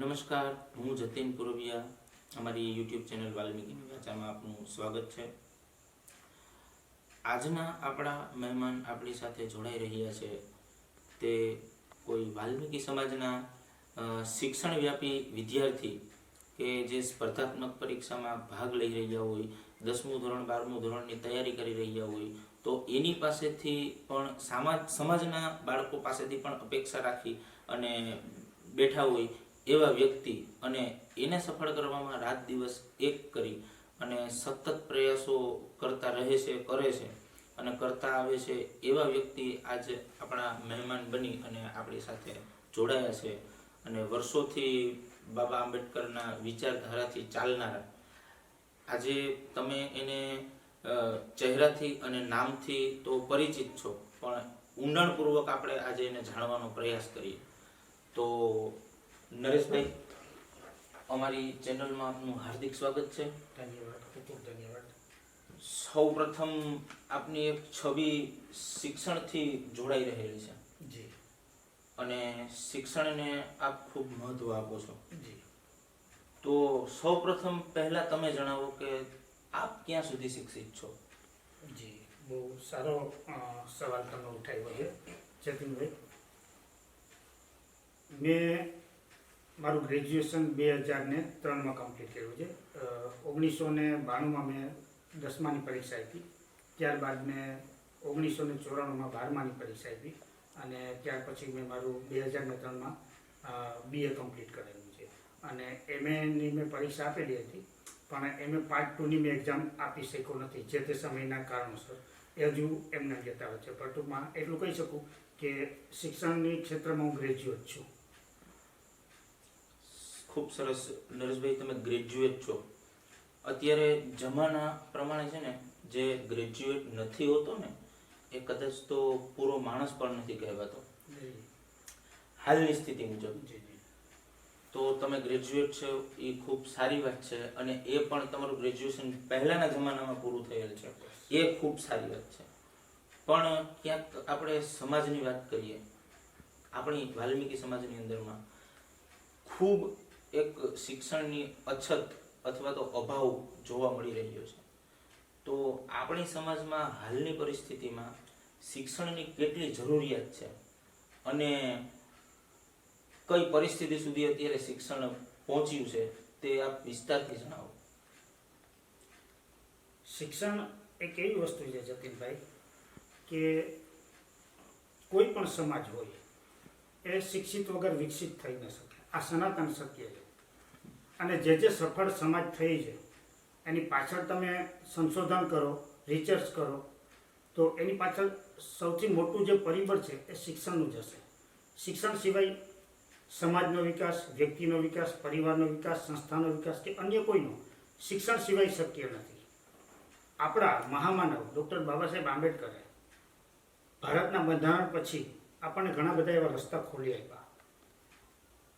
નમસ્કાર, હું જતીન પુરવિયા. અમારી યુટ્યુબ ચેનલ વાલ્મીકીની વાચામાં આપનું સ્વાગત છે. આજના આપણા મહેમાન આપણી સાથે જોડાઈ રહ્યા છે તે કોઈ વાલ્મીકી સમાજના શિક્ષણ વ્યાપી વિદ્યાર્થી કે જે સ્પર્ધાત્મક પરીક્ષામાં ભાગ લઈ રહ્યા હોય, 10મું ધોરણ 12મું ધોરણની તૈયારી કરી રહ્યા હોય, તો એની પાસેથી પણ સમાજના બાળકો પાસેથી પણ અપેક્ષા રાખી અને બેઠા હોય એવા વ્યક્તિ અને એને સફળ કરવામાં રાત દિવસ એક કરી અને સતત પ્રયાસો કરતા રહે છે, કરે છે અને કરતા આવે છે એવા વ્યક્તિ આજે આપણા મહેમાન બની અને આપણી સાથે જોડાયા છે. અને વર્ષોથી બાબા આંબેડકરના વિચારધારાથી ચાલનારા, આજે તમે એને ચહેરાથી અને નામથી તો પરિચિત છો, પણ ઊંડાણપૂર્વક આપણે આજે એને જાણવાનો પ્રયાસ કરીએ. તો નરેશભાઈ, અમારી ચેનલમાં આપનું હાર્દિક સ્વાગત છે. ધન્યવાદ, ખૂબ ધન્યવાદ. સૌ પ્રથમ આપની એક છબી શિક્ષણથી જોડાઈ રહેલી છે જી. અને શિક્ષણને આપ ખૂબ મહત્વ આપો છો. જી. તો સૌ પ્રથમ પહેલા તમે જણાવો કે આપ ક્યાં સુધી શિક્ષિત છો? જી, બહુ સારો સવાલ તમે ઉઠાવ્યો છે જતીનભાઈ. મેં મારું ગ્રેજ્યુએશન 2003માં કમ્પ્લીટ કર્યું છે. 1992માં મેં 10માની પરીક્ષા આપી. ત્યારબાદ મેં 1994માં 12માની પરીક્ષા આપી અને ત્યાર પછી મેં મારું 2003માં BA કમ્પ્લીટ કરેલું છે. અને MAની મેં પરીક્ષા આપેલી હતી, પણ MA પાર્ટ 2ની મેં એક્ઝામ આપી શક્યો નથી જે તે સમયના કારણોસર. એ હજુ એમને જતા છે. પણ ટૂંકમાં એટલું કહી શકું કે શિક્ષણની ક્ષેત્રમાં હું ગ્રેજ્યુએટ છું. ખૂબ સરસ નરેશભાઈ, તમે ગ્રેજ્યુએટ છો. અત્યારે જમાના પ્રમાણે છે ને, જે ગ્રેજ્યુએટ નથી હોતો ને એ કદાચ તો પૂરો માણસ પણ નથી કહેવાતો હાલની સ્થિતિ મુજબ. તો તમે ગ્રેજ્યુએટ છો એ ખૂબ સારી વાત છે, અને એ પણ તમારું ગ્રેજ્યુએશન પહેલાના જમાનામાં પૂરું થયેલ છે એ ખૂબ સારી વાત છે. પણ ક્યાંક આપણે સમાજની વાત કરીએ, આપણી વાલ્મીકી સમાજની અંદરમાં ખૂબ એક શિક્ષણની અછત અથવા તો અભાવ જોવા મળી રહ્યો છે. તો આપણી સમાજમાં હાલની પરિસ્થિતિમાં શિક્ષણની કેટલી જરૂરિયાત છે અને કઈ પરિસ્થિતિ સુધી અત્યારે શિક્ષણ પહોંચ્યું છે તે આપ વિસ્તારથી જણાવો. શિક્ષણ એક એવી વસ્તુ છે જતીનભાઈ કે કોઈ પણ સમાજ હોય એ શિક્ષિત વગર વિકસિત થઈ ન શકે. આ સનાતન સત્ય છે. અને જે સફળ સમાજ થઈ છે એની પાછળ તમે સંશોધન કરો, રિસર્ચ કરો, તો એની પાછળ સૌથી મોટું જે પરિબળ છે એ શિક્ષણનું જ હશે. શિક્ષણ સિવાય સમાજનો વિકાસ, વ્યક્તિનો વિકાસ, પરિવારનો વિકાસ, સંસ્થાનો વિકાસ કે અન્ય કોઈનો શિક્ષણ સિવાય શક્ય નથી. આપણા મહામાનવ ડૉક્ટર બાબા સાહેબ આંબેડકરે ભારતના બંધારણ પછી આપણને ઘણા બધા એવા રસ્તા ખોલી આપ્યા.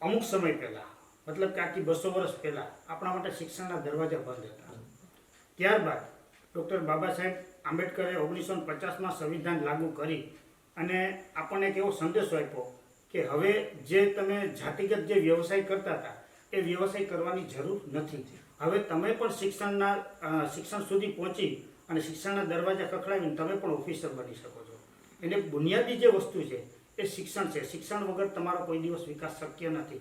અમુક સમય પહેલાં, મતલબ કે આખી 200 વર્ષ પહેલાં આપણા માટે શિક્ષણના દરવાજા બંધ હતા. ત્યારબાદ ડૉક્ટર બાબા સાહેબ આંબેડકરે 1950માં સંવિધાન લાગુ કરી અને આપણને એક એવો સંદેશો આપ્યો કે હવે જે તમે જાતિગત જે વ્યવસાય કરતા હતા એ વ્યવસાય કરવાની જરૂર નથી. હવે તમે પણ શિક્ષણ સુધી પહોંચી અને શિક્ષણના દરવાજા ખખડાવીને તમે પણ ઓફિસર બની શકો છો. એને બુનિયાદી જે વસ્તુ છે એ શિક્ષણ છે. શિક્ષણ વગર તમારો કોઈ દિવસ વિકાસ શક્ય નથી.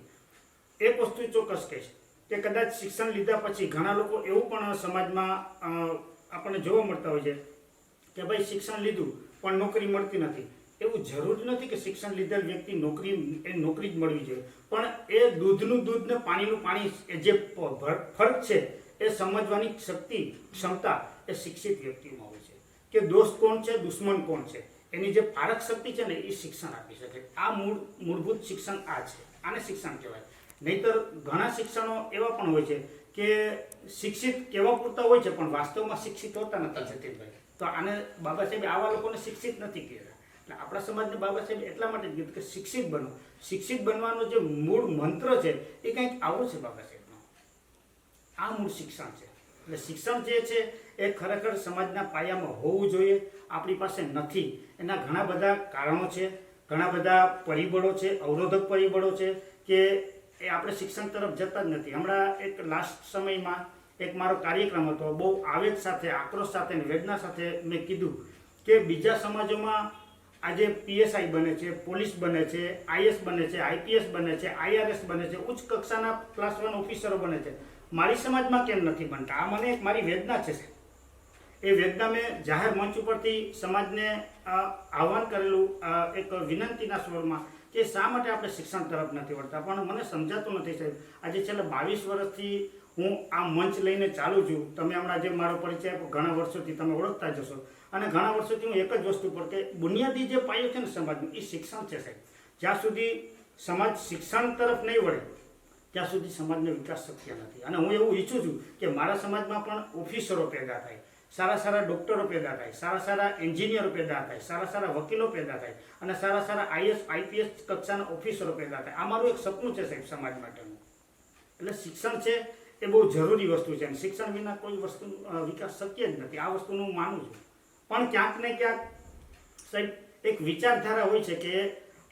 એક વસ્તુ ચોક્કસ કહીશ કે કદાચ શિક્ષણ લીધા પછી ઘણા લોકો એવું પણ સમાજમાં આપણને જોવા મળતા હોય છે કે ભાઈ શિક્ષણ લીધું પણ નોકરી મળતી નથી. એવું જરૂરી નથી કે શિક્ષણ લીધેલ વ્યક્તિ નોકરી જ મળવી જોઈએ, પણ એ દૂધનું દૂધ ને પાણીનું પાણી એ જે ફરક છે એ સમજવાની શક્તિ, ક્ષમતા એ શિક્ષિત વ્યક્તિમાં હોય છે. કે દોસ્ત કોણ છે, દુશ્મન કોણ છે, એની જે પારખ શક્તિ છે ને એ શિક્ષણ આપી શકે. આ મૂળભૂત શિક્ષણ આ છે. આને શિક્ષણ કહેવાય. નહીંતર ઘણા શિક્ષણો એવા પણ હોય છે કે શિક્ષિત કેવા પૂરતા હોય છે પણ વાસ્તવમાં શિક્ષિત હોતા નથી જતીનભાઈ. તો આને બાબા સાહેબે આવા લોકોને શિક્ષિત નથી કહેતા. એટલે આપણા સમાજને બાબા સાહેબ એટલા માટે જ કીધું કે શિક્ષિત બનો. શિક્ષિત બનવાનો જે મૂળ મંત્ર છે એ કંઈક આવો છે બાબા સાહેબનો. આ મૂળ શિક્ષણ છે. એટલે શિક્ષણ જે છે એ ખરેખર સમાજના પાયામાં હોવું જોઈએ. આપણી પાસે નથી. એના ઘણા બધા કારણો છે, ઘણા બધા પરિબળો છે, અવરોધક પરિબળો છે કે એ આપણે શિક્ષણ તરફ જતા જ નથી. હમણાં એક લાસ્ટ સમયમાં એક મારો કાર્યક્રમ હતો, બહુ આવેગ સાથે, આક્રોશ સાથે અને વેદના સાથે મેં કીધું કે બીજા સમાજોમાં આજે પીએસઆઈ બને છે, પોલીસ બને છે, આઈએસ બને છે, આઈપીએસ બને છે, આઈઆરએસ બને છે, ઉચ્ચ કક્ષાના ક્લાસ 1 ઓફિસરો બને છે. મારી સમાજમાં કેમ નથી બનતા? આ મને એક મારી વેદના છે. એ વેદના મેં જાહેર મંચ ઉપરથી સમાજને આહ્વાન કરેલું, એક વિનંતીના સ્વરમાં કે શા માટે આપણે શિક્ષણ તરફ નથી વળતા. પણ મને સમજાતું નથી સાહેબ. આજે છેલ્લા 22 વર્ષથી હું આ મંચ લઈને ચાલુ છું. તમે હમણાં જે મારો પરિચય આપ્યો, ઘણા વર્ષોથી તમે ઓળખતા જશો. અને ઘણા વર્ષોથી હું એક જ વસ્તુ પર કે બુનિયાદી જે પાયો છે ને સમાજનો, એ શિક્ષણ છે સાહેબ. જ્યાં સુધી સમાજ શિક્ષણ તરફ નહીં વળે ત્યાં સુધી સમાજનો વિકાસ શક્ય નથી. અને હું એવું ઈચ્છું છું કે મારા સમાજમાં પણ ઓફિસરો પેદા થાય, સારા સારા ડૉક્ટરો પેદા થાય, સારા સારા એન્જિનિયરો પેદા થાય, સારા સારા વકીલો પેદા થાય અને સારા સારા આઈએસ આઈપીએસ કક્ષાના ઓફિસરો પેદા થાય. આ મારું એક સપનું છે સાહેબ સમાજ માટેનું. એટલે શિક્ષણ છે એ બહુ જરૂરી વસ્તુ છે અને શિક્ષણ વિના કોઈ વસ્તુ વિકાસ શક્ય જ નથી. આ વસ્તુનું હું માનું છું. પણ ક્યાંક ને ક્યાંક સાહેબ એક વિચારધારા હોય છે કે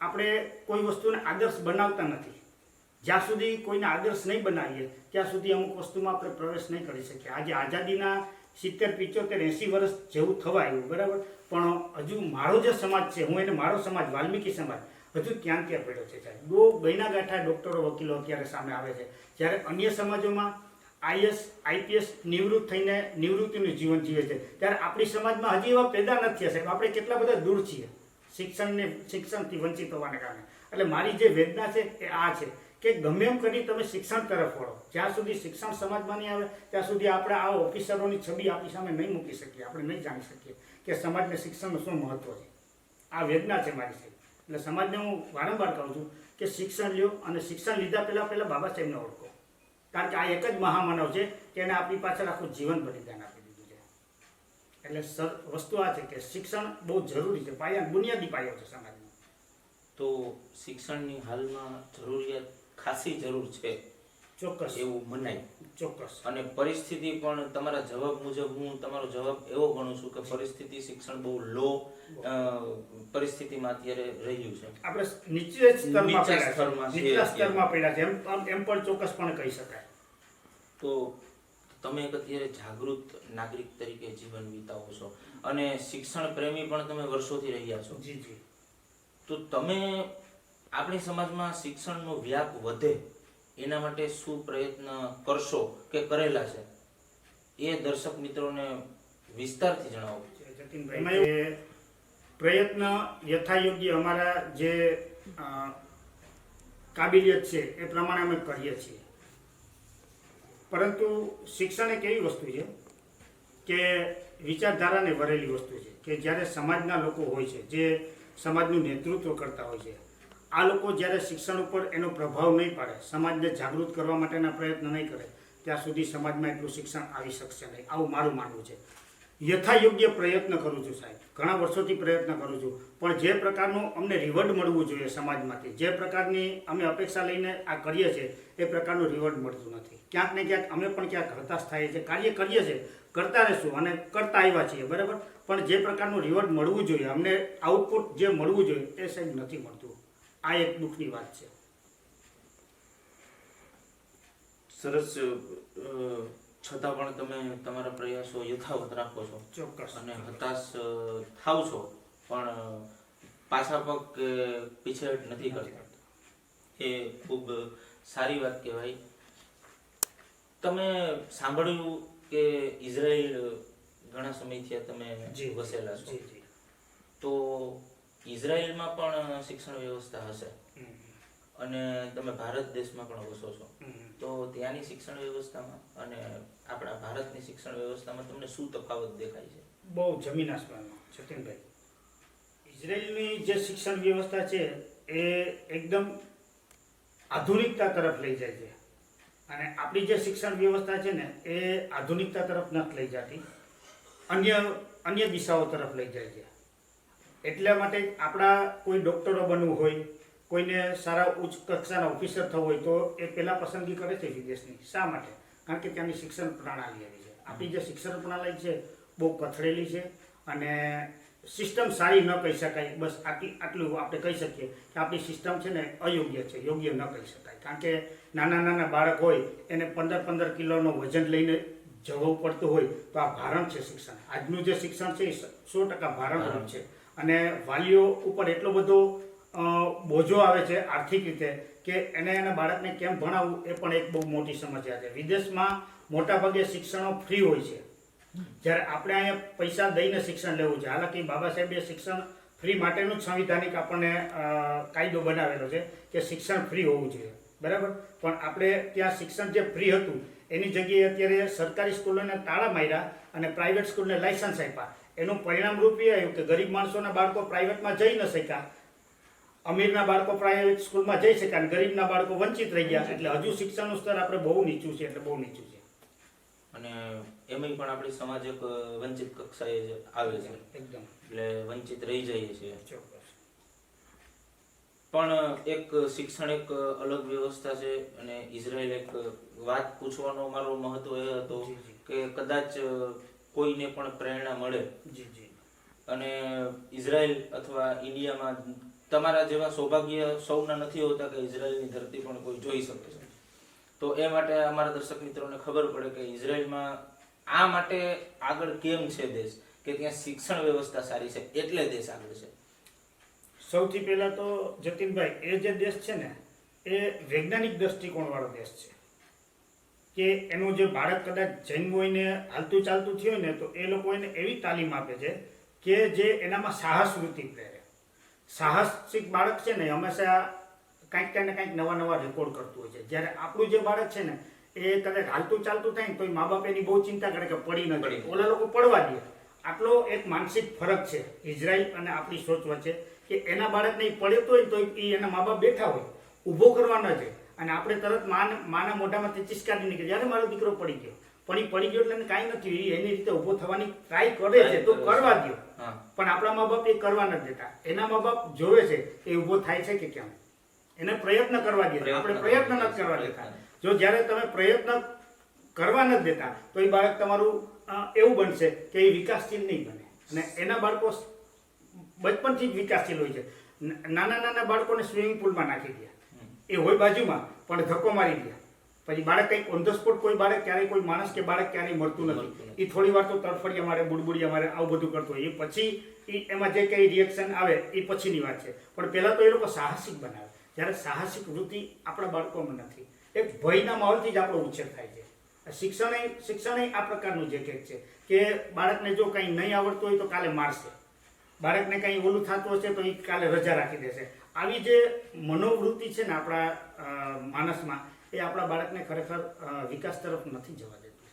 આપણે કોઈ વસ્તુને આદર્શ બનાવતા નથી. જ્યાં સુધી કોઈને આદર્શ નહીં બનાવીએ ત્યાં સુધી અમુક વસ્તુમાં આપણે પ્રવેશ નહીં કરી શકીએ. આજે આઝાદીના 70, 75, 80 વર્ષ જેવું થવા આવ્યું, બરાબર, પણ હજુ મારો જે સમાજ છે, હું એને મારો સમાજ, વાલ્મીકી સમાજ, હજુ ક્યાં પડ્યો છે સાહેબ. બહુ ગઈના ગાંઠા ડૉક્ટરો, વકીલો અત્યારે સામે આવે છે, જ્યારે અન્ય સમાજોમાં આઈએસ આઈપીએસ નિવૃત્ત થઈને નિવૃત્તિનું જીવન જીવે છે, ત્યારે આપણી સમાજમાં હજી એવા પેદા નથી થયા સાહેબ. આપણે કેટલા બધા દૂર છીએ શિક્ષણથી વંચિત હોવાને કારણે. એટલે મારી જે વેદના છે એ આ છે કે ગમે એમ કરી તમે શિક્ષણ તરફ વળો. જ્યાં સુધી શિક્ષણ સમાજમાં નહીં આવે ત્યાં સુધી આપણે આ ઓફિસરોની છબી આપણી સામે નહીં મૂકી શકીએ, આપણે નહીં જાણી શકીએ કે સમાજને શિક્ષણનું શું મહત્વ છે. આ વેદના છે મારી સાહેબ. એટલે સમાજને હું વારંવાર કહું છું કે શિક્ષણ લ્યો અને શિક્ષણ લીધા પહેલાં બાબા સાહેબને ઓળખો. કારણ કે આ એક જ મહામાનવ છે કે એને આપણી પાછળ આખું જીવન બલિદાન આપી દીધું છે. એટલે વસ્તુ આ છે કે શિક્ષણ બહુ જરૂરી છે, બુનિયાદી પાયો છે સમાજનો. તો શિક્ષણની હાલમાં જરૂરિયાત ખાસી જરૂર છે, ચોક્કસ એવું મનાય. ચોક્કસ. અને પરિસ્થિતિ પણ તમારા જવાબ મુજબ હું તમારો જવાબ એવો ગણું છું કે પરિસ્થિતિ શિક્ષણ બહુ લો પરિસ્થિતિમાં અત્યારે રહ્યું છે. આપણે નીચલા સ્તરમાં પડ્યા છે એમ પણ ચોક્કસપણે કહી શકાય. તો તમે એક અત્યારે જાગૃત નાગરિક તરીકે જીવન વિતાવો છો અને શિક્ષણ પ્રેમી પણ તમે વર્ષોથી રહ્યા છો. જી જી. તો તમે આપણી સમાજમાં શિક્ષણનો વ્યાપ વધે એના માટે શું પ્રયત્ન કરશો કે કરેલા છે એ દર્શક મિત્રોને વિસ્તારથી જણાવો. જતીનભાઈ, પ્રયત્ન યથાયોગ્ય અમારા જે કાબિલિયત છે એ પ્રમાણે અમે કરીએ છીએ. પરંતુ શિક્ષણ એક એવી વસ્તુ છે કે વિચારધારાને વરેલી વસ્તુ છે કે જ્યારે સમાજના લોકો હોય છે, જે સમાજનું નેતૃત્વ કરતા હોય છે, આ લોકો જ્યારે શિક્ષણ ઉપર એનો પ્રભાવ નહીં પાડે, સમાજને જાગૃત કરવા માટેના પ્રયત્ન નહીં કરે, ત્યાં સુધી સમાજમાં એટલું શિક્ષણ આવી શકશે નહીં. આવું મારું માનવું છે. યથાયોગ્ય પ્રયત્ન કરું છું સાહેબ, ઘણા વર્ષોથી પ્રયત્ન કરું છું, પણ જે પ્રકારનું અમને રિવોર્ડ મળવું જોઈએ સમાજમાંથી, જે પ્રકારની અમે અપેક્ષા લઈને આ કરીએ છીએ એ પ્રકારનું રિવોર્ડ મળતું નથી. ક્યાંક ને ક્યાંક અમે પણ ક્યાંક હતાશ થઈએ છીએ. કાર્ય કરીએ છીએ, કરતા રહીશું અને કરતા આવ્યા છીએ, બરાબર, પણ જે પ્રકારનું રિવોર્ડ મળવું જોઈએ, અમને આઉટપુટ જે મળવું જોઈએ એ સાહેબ નથી મળતું. આ એક દુઃખની વાત છે. સરસ. છતાં પણ તમે તમારા પ્રયાસો યથાવત રાખો છો. ચોક્કસ. અને હતાશ થાવ છો પણ પાછા પગ પીછેહટ નથી કરતા. એ ખૂબ સારી વાત કહેવાય. તમે સાંભળ્યું કે ઇઝરાયલ ઘણા સમયથી તમે વસેલા છો, તો ઇઝરાયલમાં પણ શિક્ષણ વ્યવસ્થા હશે અને તમે ભારત દેશમાં પણ વસો છો, તો ત્યાંની શિક્ષણ વ્યવસ્થામાં અને આપણા ભારતની શિક્ષણ વ્યવસ્થામાં તમને શું તફાવત દેખાય છે? બહુ જમીન આસમાનનો. જતીનભાઈ, ઇઝરાયલની જે શિક્ષણ વ્યવસ્થા છે એ એકદમ આધુનિકતા તરફ લઈ જાય છે અને આપણી જે શિક્ષણ વ્યવસ્થા છે ને એ આધુનિકતા તરફ નથી લઈ જતી, અન્ય દિશાઓ તરફ લઈ જાય છે. એટલા માટે આપણા કોઈ ડૉક્ટરો બનવું હોય, કોઈને સારા ઉચ્ચ કક્ષાના ઓફિસર થવું હોય તો એ પહેલાં પસંદગી કરે છે વિદેશની. શા માટે? કારણ કે ત્યાંની શિક્ષણ પ્રણાલી એવી છે. આપણી જે શિક્ષણ પ્રણાલી છે બહુ કથળેલી છે અને સિસ્ટમ સારી ન કહી શકાય, બસ આટલું આપણે કહી શકીએ કે આપણી સિસ્ટમ છે ને અયોગ્ય છે, યોગ્ય ન કહી શકાય. કારણ કે નાના બાળક હોય એને 15 કિલોનો વજન લઈને જવું પડતું હોય તો આ ભારણ છે શિક્ષણ. આજનું જે શિક્ષણ છે એ 100% ભારણરૂપ છે અને વાલીઓ ઉપર એટલો બધો બોજો આવે છે આર્થિક રીતે કે એના બાળકને કેમ ભણાવવું એ પણ એક બહુ મોટી સમસ્યા છે. વિદેશમાં મોટાભાગે શિક્ષણો ફ્રી હોય છે, જ્યારે આપણે અહીંયા પૈસા દઈને શિક્ષણ લેવું છે. હાલાકી બાબા સાહેબે શિક્ષણ ફ્રી માટેનું જ સંવિધાનિક આપણને કાયદો બનાવેલો છે કે શિક્ષણ ફ્રી હોવું જોઈએ, બરાબર. પણ આપણે ત્યાં શિક્ષણ જે ફ્રી હતું એની જગ્યાએ અત્યારે સરકારી સ્કૂલોને તાળા માર્યા અને પ્રાઇવેટ સ્કૂલને લાયસન્સ આપ્યા. એનું પરિણામ રૂપ એ આવ્યું કે ગરીબ માણસોના બાળકો પ્રાઇવેટમાં જઈ ન શક્યા, અમીરના બાળકો પ્રાઇવેટ સ્કૂલમાં જઈ શક્યા અને ગરીબના બાળકો વંચિત રહી ગયા. એટલે હજુ શિક્ષણનું સ્તર આપણે બહુ નીચું છે, એટલે બહુ નીચું છે. અને એમાંય પણ આપણી સમાજ એક વંચિત કક્ષાએ આવે છે, એકદમ એટલે વંચિત રહી જઈએ છીએ. ચોક્કસ. પણ એક શિક્ષણ એક અલગ વ્યવસ્થા છે અને ઇઝરાયલ એક વાત પૂછવાનો મારો મહત્વ એ હતો કે કદાચ કોઈને પણ પ્રેરણા મળે અને ઇઝરાયલ અથવા ઇન્ડિયામાં તમારા જેવા સૌભાગ્ય સૌના નથી હોતા કે ઇઝરાયલની ધરતી પણ કોઈ જોઈ શકે છે. તો એ માટે અમારા દર્શક મિત્રોને ખબર પડે કે ઇઝરાયલમાં આ માટે આગળ કેમ છે દેશ, કે ત્યાં શિક્ષણ વ્યવસ્થા સારી છે એટલે દેશ આગળ છે. સૌથી પહેલા તો જતીનભાઈ, એ જે દેશ છે ને એ વૈજ્ઞાનિક દ્રષ્ટિકોણવાળો દેશ છે કે એનું જે બાળક કદાચ જન્મ હોઈને હાલતું ચાલતું થયું હોય ને તો એ લોકો એને એવી તાલીમ આપે છે કે જે એનામાં સાહસ વૃત્તિ પ્રેરે. સાહસિક બાળક છે ને હંમેશા કંઈક ને કંઈક નવા રેકોર્ડ કરતું હોય છે. જ્યારે આપણું જે બાળક છે ને એ કદાચ હાલતું ચાલતું થાય ને તો મા બાપ એની બહુ ચિંતા કરે કે પડી ન જાય, ઓલા લોકો પડવા દે. આટલો એક માનસિક ફરક છે ઇઝરાયલ અને આપણી સોચ વચ્ચે કે એના બાળકને પડ્યો હોય તો એ એના મા બાપ બેઠા હોય, ઊભો કરવા ન જાય અને આપણે તરત માના મોઢામાંથી ચિસ્કારી નીકળે જ્યારે મારો દીકરો પડી ગયો. પણ એ પડી ગયો એટલે એને કાંઈ નથી, એની રીતે ઊભો થવાની ટ્રાય કરે છે તો કરવા દો. પણ આપણા મા બાપ એ કરવા નથી દેતા. એના મા બાપ જોવે છે એ ઊભો થાય છે કે કેમ, એને પ્રયત્ન કરવા દે. આપણે પ્રયત્ન નથી કરવા દેતા. જો જ્યારે તમે પ્રયત્ન કરવા નથી દેતા તો એ બાળક તમારું એવું બનશે કે એ વિકાસશીલ નહીં બને. અને એના બાળકો બચપનથી જ વિકાસશીલ હોય છે. નાના બાળકોને સ્વિમિંગ પુલમાં નાખી દે, એ હોય બાજુમાં પણ ધક્કો મારી દે, પછી બાળક કંઈક ઓન ધ સ્પોટ કોઈ બાળક ક્યારેય કોઈ માણસ કે બાળક ક્યારેય મળતું નથી. એ થોડી વાર તો તડફડિયા મારે, બુડબુડિયા મારે, આવું બધું કરતું હોય. એ પછી એમાં જે કંઈ રિએક્શન આવે એ પછીની વાત છે. પણ પહેલાં તો એ લોકો સાહસિક બનાવે. જ્યારે સાહસિક વૃત્તિ આપણા બાળકોમાં નથી. એક ભયના માહોલથી જ આપણો ઉછેર થાય છે. શિક્ષણ આ પ્રકારનું જે કંઈક છે કે બાળકને જો કંઈ નહીં આવડતું હોય તો કાલે મારશે, બાળકને કંઈ ઓલું થતું હશે તો એ કાલે રજા રાખી દેશે. આવી જે મનોવૃત્તિ છે ને આપણા માણસમાં, એ આપણા બાળકને ખરેખર વિકાસ તરફ નથી જવા દેતું.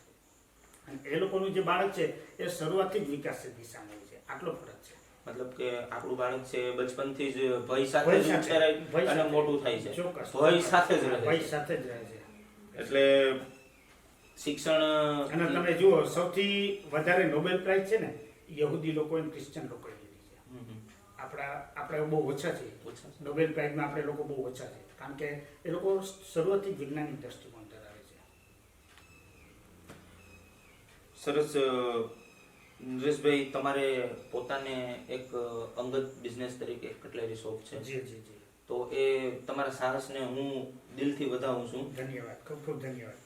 અને એ લોકોનું જે બાળક છે એ શરૂઆતથી જ વિકાસની દિશામાં હોય છે. આટલો ફરક છે. મતલબ કે આપણું બાળક છે બચપનથી જ ભય સાથે જ ઉછેરાય અને મોટું થાય છે. ચોક્કસ. ભય સાથે જ રહે. ભય સાથે જ રહે છે. એટલે શિક્ષણ. અને તમે જુઓ સૌથી વધારે નોબેલ પ્રાઇઝ છે ને યહૂદી લોકો અને ક્રિશ્ચન લોકોએ લીધી છે. આપણે બહુ ઓછા છીએ નોબેલ પ્રાઇઝમાં. આપણે લોકો બહુ ઓછા છે કારણ કે એ લોકો શરૂઆતથી વૈજ્ઞાનિક દ્રષ્ટિકોણ ધરાવે છે. સરસ. નરેશભાઈ, તમારે પોતાને એક અંગત બિઝનેસ તરીકે કટલેરી શોપ છે. જી. તો એ તમારા સાહસને હું દિલથી વધાવું છું. ધન્યવાદ, ખૂબ ખૂબ ધન્યવાદ.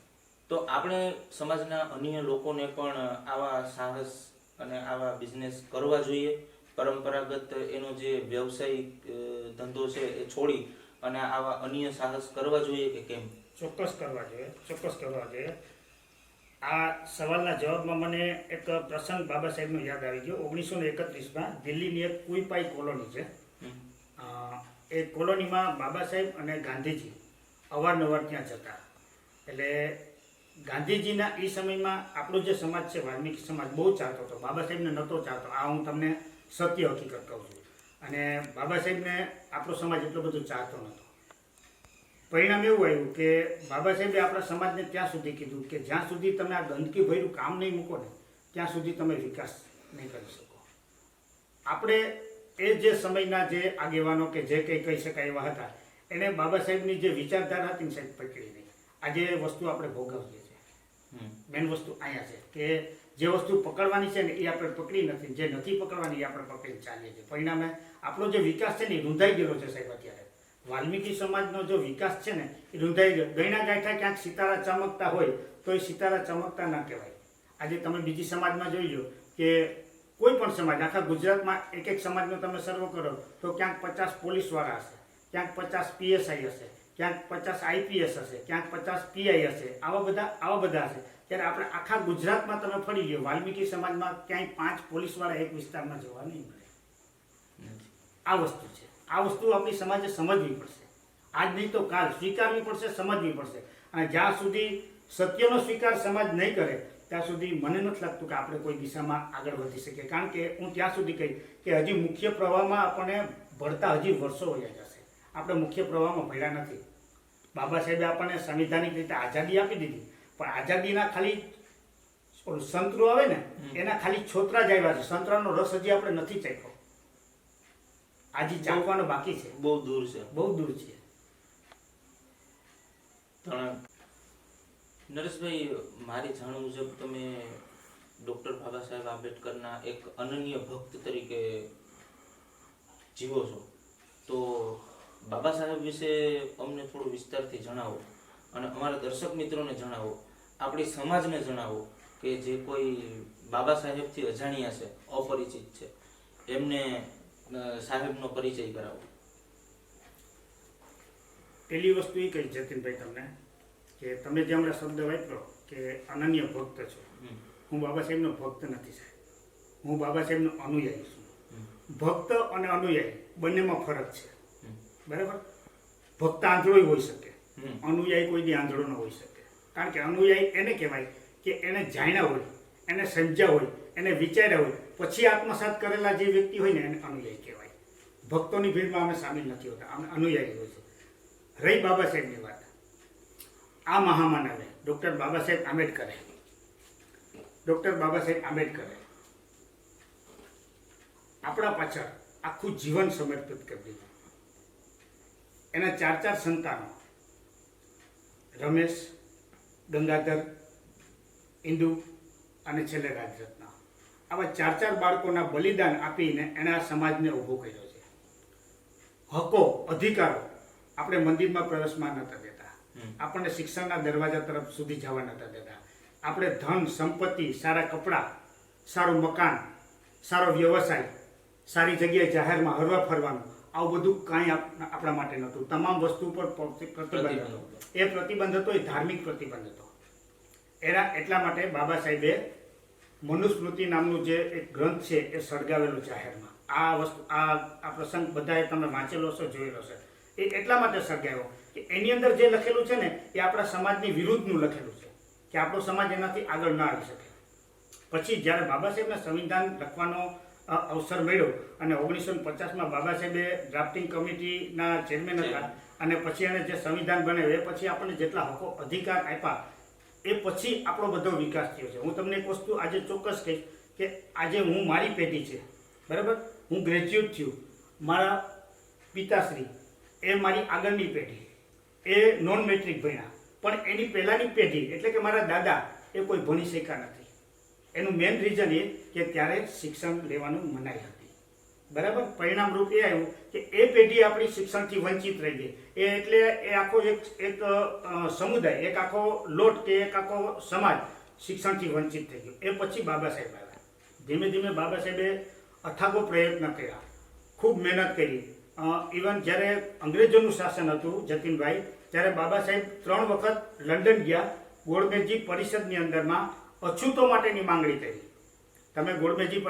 તો આપણે સમાજના અન્ય લોકોને પણ આવા સાહસ અને આવા બિઝનેસ કરવા જોઈએ. પરંપરાગત એનો જે વ્યવસાયિક ધંધો છે એ છોડી અને આવા અન્ય સાહસ કરવા જોઈએ કે કેમ? ચોક્કસ કરવા જોઈએ. આ સવાલના જવાબમાં મને એક પ્રસંગ બાબા સાહેબનો યાદ આવી ગયો. 1931માં દિલ્હીની એક કુઈપાઈ કોલોની છે. એ કોલોનીમાં બાબા સાહેબ અને ગાંધીજી અવારનવાર ત્યાં જતા. એટલે ગાંધીજીના એ સમયમાં આપણો જે સમાજ છે વાલ્મીકી સમાજ બહુ ચાહતો હતો. બાબા સાહેબને નહોતો ચાહતો. આ હું તમને સત્ય હકીકત કહું છું. અને બાબા સાહેબને આપણો સમાજ એટલો બધો ચાહતો નહોતો. પરિણામ એવું આવ્યું કે બાબા સાહેબે આપણા સમાજને ત્યાં સુધી કીધું કે જ્યાં સુધી તમે આ ગંદકી ભર્યું કામ નહીં મૂકો ને ત્યાં સુધી તમે વિકાસ નહીં કરી શકો. આપણે એ જે સમયના જે આગેવાનો કે જે કંઈ કહી શકાય એવા હતા એને બાબા સાહેબની જે વિચારધારા હતી ને સાહેબ પકડી નહીં. આજે વસ્તુ આપણે ભોગવીએ છીએ. મેન વસ્તુ અહીંયા છે કે જે વસ્તુ પકડવાની છે ને એ આપણે પકડી નથી, જે નથી પકડવાની એ આપણે પકડીને ચાલીએ છીએ. પરિણામે આપણો જે વિકાસ છે ને એ રૂંધાઈ ગયેલો છે સાહેબ. અત્યારે વાલ્મીકી સમાજનો જો વિકાસ છે ને એ રૂંધાઈ ગયો. ગયના ગાંઠા ક્યાંક સિતારા ચમકતા હોય તો એ સિતારા ચમકતા ના કહેવાય. આજે તમે બીજી સમાજમાં જોઈ લો કે કોઈ પણ સમાજ, આખા ગુજરાતમાં એક એક સમાજનો તમે સર્વે કરો તો ક્યાંક 50 પોલીસવાળા હશે, ક્યાંક 50 PSI હશે, ક્યાંક 50 IPS હશે, ક્યાંક 50 PI હશે. આવા બધા હશે. ત્યારે આપણે આખા ગુજરાતમાં તમે ફરી લ્યો, વાલ્મીકી સમાજમાં ક્યાંય 5 પોલીસવાળા એક વિસ્તારમાં જોવા નહીં મળે. આ વસ્તુ છે. આ વસ્તુ આપણી સમાજે સમજવી પડશે. આજ નહીં તો કાલ સ્વીકારવી પડશે, સમજવી પડશે. અને જ્યાં સુધી સત્યનો સ્વીકાર સમાજ નહીં કરે ત્યાં સુધી મને નથી લાગતું કે આપણે કોઈ દિશામાં આગળ વધી શકીએ. કારણ કે હું ત્યાં સુધી કહીશ કે હજી મુખ્ય પ્રવાહમાં આપણને ભળતા હજી વર્ષો વયા જશે. આપણે મુખ્ય પ્રવાહમાં ભળ્યા નથી. બાબા સાહેબે આપણને સંવિધાનિક રીતે આઝાદી આપી દીધી, પણ આઝાદીના ખાલી સંતરો આવે ને એના ખાલી છોતરા જ આવ્યા છે. સંતરાનો રસ હજી આપણે નથી ચાખ્યો. આજે ચાખવાનો બાકી છે. બહુ દૂર છે. બહુ દૂર છે. નરેશભાઈ, મારી જાણ મુજબ તમે ડૉક્ટર બાબા સાહેબ આંબેડકરના એક અનન્ય ભક્ત તરીકે જીવો છો. તો બાબા સાહેબ વિશે અમને થોડું વિસ્તારથી જણાવો અને અમારા દર્શક મિત્રોને જણાવો, આપણી સમાજને જણાવો કે જે કોઈ બાબા સાહેબથી અજાણ્યા છે, અપરિચિત છે, એમને સાહેબનો પરિચય કરાવો. પહેલી વસ્તુ એ કહી જતીનભાઈ તમને કે તમે જે હમણાં શબ્દ વાપરો કે અનન્ય ભક્ત છો, હું બાબા સાહેબનો ભક્ત નથી સાહેબ. હું બાબા સાહેબનો અનુયાયી છું. ભક્ત અને અનુયાયી બંનેમાં ફરક છે. બરાબર? ભક્ત આંધળો હોઈ શકે, અનુયાયી કોઈ દી આંધળો ન હોઈ શકે. કારણ કે અનુયાયી એને કહેવાય કે એને જાણ્યા હોય, એને સમજ્યા હોય, એને વિચાર્યા હોય, પછી આત્મસાત કરેલા જે વ્યક્તિ હોય ને એને અનુયાયી કહેવાય. ભક્તોની ભીડમાં અમે સામેલ નથી હોતા, અમે અનુયાયી હોય છે. રહી બાબા સાહેબની વાત, આ મહામાનવે ડૉક્ટર બાબા સાહેબ આંબેડકરે આપણા પાછળ આખું જીવન સમર્પિત કરી દીધું. એના 4 સંતાનો, રમેશ, ગંગાધર, ઇન્દુ અને છેલ્લે રાજરત્ન, આવા 4 બાળકોના બલિદાન આપીને એણે આ સમાજને ઊભો કર્યો છે. હકો, અધિકારો આપણે મંદિરમાં પ્રવેશમાં નહોતા દેતા, આપણને શિક્ષણના દરવાજા તરફ સુધી જવા નહોતા દેતા, આપણે ધન સંપત્તિ, સારા કપડાં, સારું મકાન, સારો વ્યવસાય, સારી જગ્યાએ જાહેરમાં હરવા ફરવાનું, આવું બધું કાંઈ આપણા માટે નહોતું. તમામ વસ્તુ પર પ્રતિબંધ હતો. એ પ્રતિબંધ હતો, એ ધાર્મિક પ્રતિબંધ હતો. એટલા માટે બાબા સાહેબે મનુસ્મૃતિ નામનું જે એક ગ્રંથ છે એ સળગાવેલો જાહેરમાં. આ પ્રસંગ બધાએ તમે વાંચેલો હશે, જોયેલો હશે. એ એટલા માટે સળગાવ્યો કે એની અંદર જે લખેલું છે ને એ આપણા સમાજની વિરુદ્ધનું લખેલું છે કે આપણો સમાજ એનાથી આગળ ના આવી શકે. પછી જ્યારે બાબા સાહેબને સંવિધાન લખવાનો અવસર મળ્યો અને 1950માં બાબા સાહેબે ડ્રાફ્ટિંગ કમિટીના ચેરમેન હતા અને પછી એને જે સંવિધાન બનાવ્યું એ પછી આપણને જેટલા હકો અધિકાર આપ્યા એ પછી આપણો બધો વિકાસ થયો છે. હું તમને એક વસ્તુ આજે ચોક્કસ કહીશ કે આજે હું, મારી પેઢી છે, બરાબર, હું ગ્રેજ્યુએટ થયું, મારા પિતાશ્રી એ મારી આગળની પેઢી એ નોન મેટ્રિક ભણ્યા, પણ એની પહેલાંની પેઢી એટલે કે મારા દાદા એ કોઈ ભણી શક્યા નથી. એનું મેઇન રીઝન એ કે ત્યારે શિક્ષણ લેવાનું મનાઈ હતી. બરાબર? પરિણામરૂપ એ આવ્યું કે એ પેઢી આપણી શિક્ષણથી વંચિત રહી ગઈ. એટલે એ આખો એક સમુદાય, એક આખો લોટ કે એક આખો સમાજ શિક્ષણથી વંચિત થઈ ગયો. એ પછી બાબા સાહેબ આવ્યા. ધીમે ધીમે બાબા સાહેબે અથાગો પ્રયત્ન કર્યા, ખૂબ મહેનત કરી. ઇવન જ્યારે અંગ્રેજોનું શાસન હતું જતીનભાઈ, ત્યારે બાબા સાહેબ 3 વખત લંડન ગયા. ગોળમેજી પરિષદની અંદરમાં અછૂતો માટેની માંગણી કરી. તમે ગોળમેજી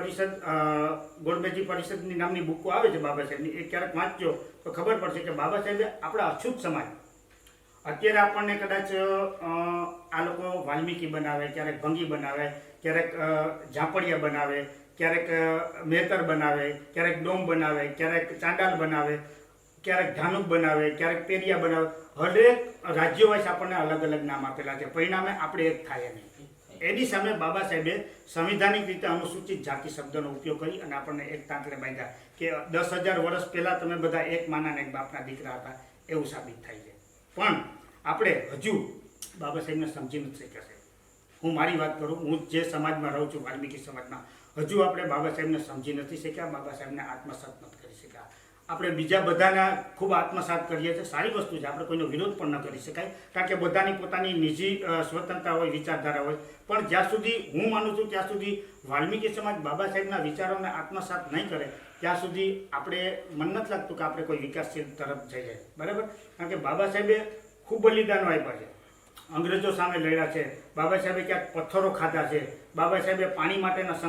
પરિષદની નામની બુકો આવે છે બાબા સાહેબની, એ ક્યારેક વાંચજો તો ખબર પડશે કે બાબા સાહેબે આપણા અછૂત સમાજ, અત્યારે આપણને કદાચ આ લોકો વાલ્મીકી બનાવે, ક્યારેક ભંગી બનાવે, ક્યારેક ઝાંપડિયા બનાવે, ક્યારેક મહેતર બનાવે, ક્યારેક ડોમ બનાવે, ક્યારેક ચાંડાલ બનાવે, ક્યારેક ધાનુક બનાવે, ક્યારેક પેરિયા બનાવે. હરેક રાજ્યો વાઇઝ આપણને અલગ અલગ નામ આપેલા છે. પરિણામે આપણે એક થાય નહીં. એની સામે બાબા સાહેબે સંવિધાનિક રીતે અનુસૂચિત જાતિ શબ્દનો ઉપયોગ કરી અને આપણને એક તાંતણે બાંધ્યા કે 10,000 વર્ષ પહેલાં તમે બધા એક માના ને એક બાપના દીકરા હતા, એવું સાબિત થાય છે. પણ આપણે હજુ બાબા સાહેબને સમજી નથી શક્યા છે. હું મારી વાત કરું, હું જે સમાજમાં રહું છું, વાલ્મીકી સમાજમાં, હજુ આપણે બાબા સાહેબને સમજી નથી શક્યા, બાબા સાહેબને આત્મસાત નથી કરી શક્યા. આપણે બીજા બધાના ખૂબ આત્મસાત કરીએ છીએ, સારી વસ્તુ છે, આપણે કોઈનો વિરોધ પણ ન કરી શકાય, કારણ કે બધાની પોતાની નિજી સ્વતંત્રતા હોય, વિચારધારા હોય. પણ જ્યાં સુધી હું માનું છું ત્યાં સુધી વાલ્મીકી સમાજ બાબા સાહેબના વિચારોને આત્મસાત નહીં કરે ત્યાં સુધી આપણે મન નથી લાગતું કે આપણે કોઈ વિકાસશીલ તરફ જઈએ. બરાબર? કારણ કે બાબા સાહેબે ખૂબ બલિદાનો આપ્યા છે, અંગ્રેજો સામે લડ્યા છે, બાબા સાહેબે ક્યાંક પથ્થરો ખાધા છે, બાબા સાહેબે પાણી માટેના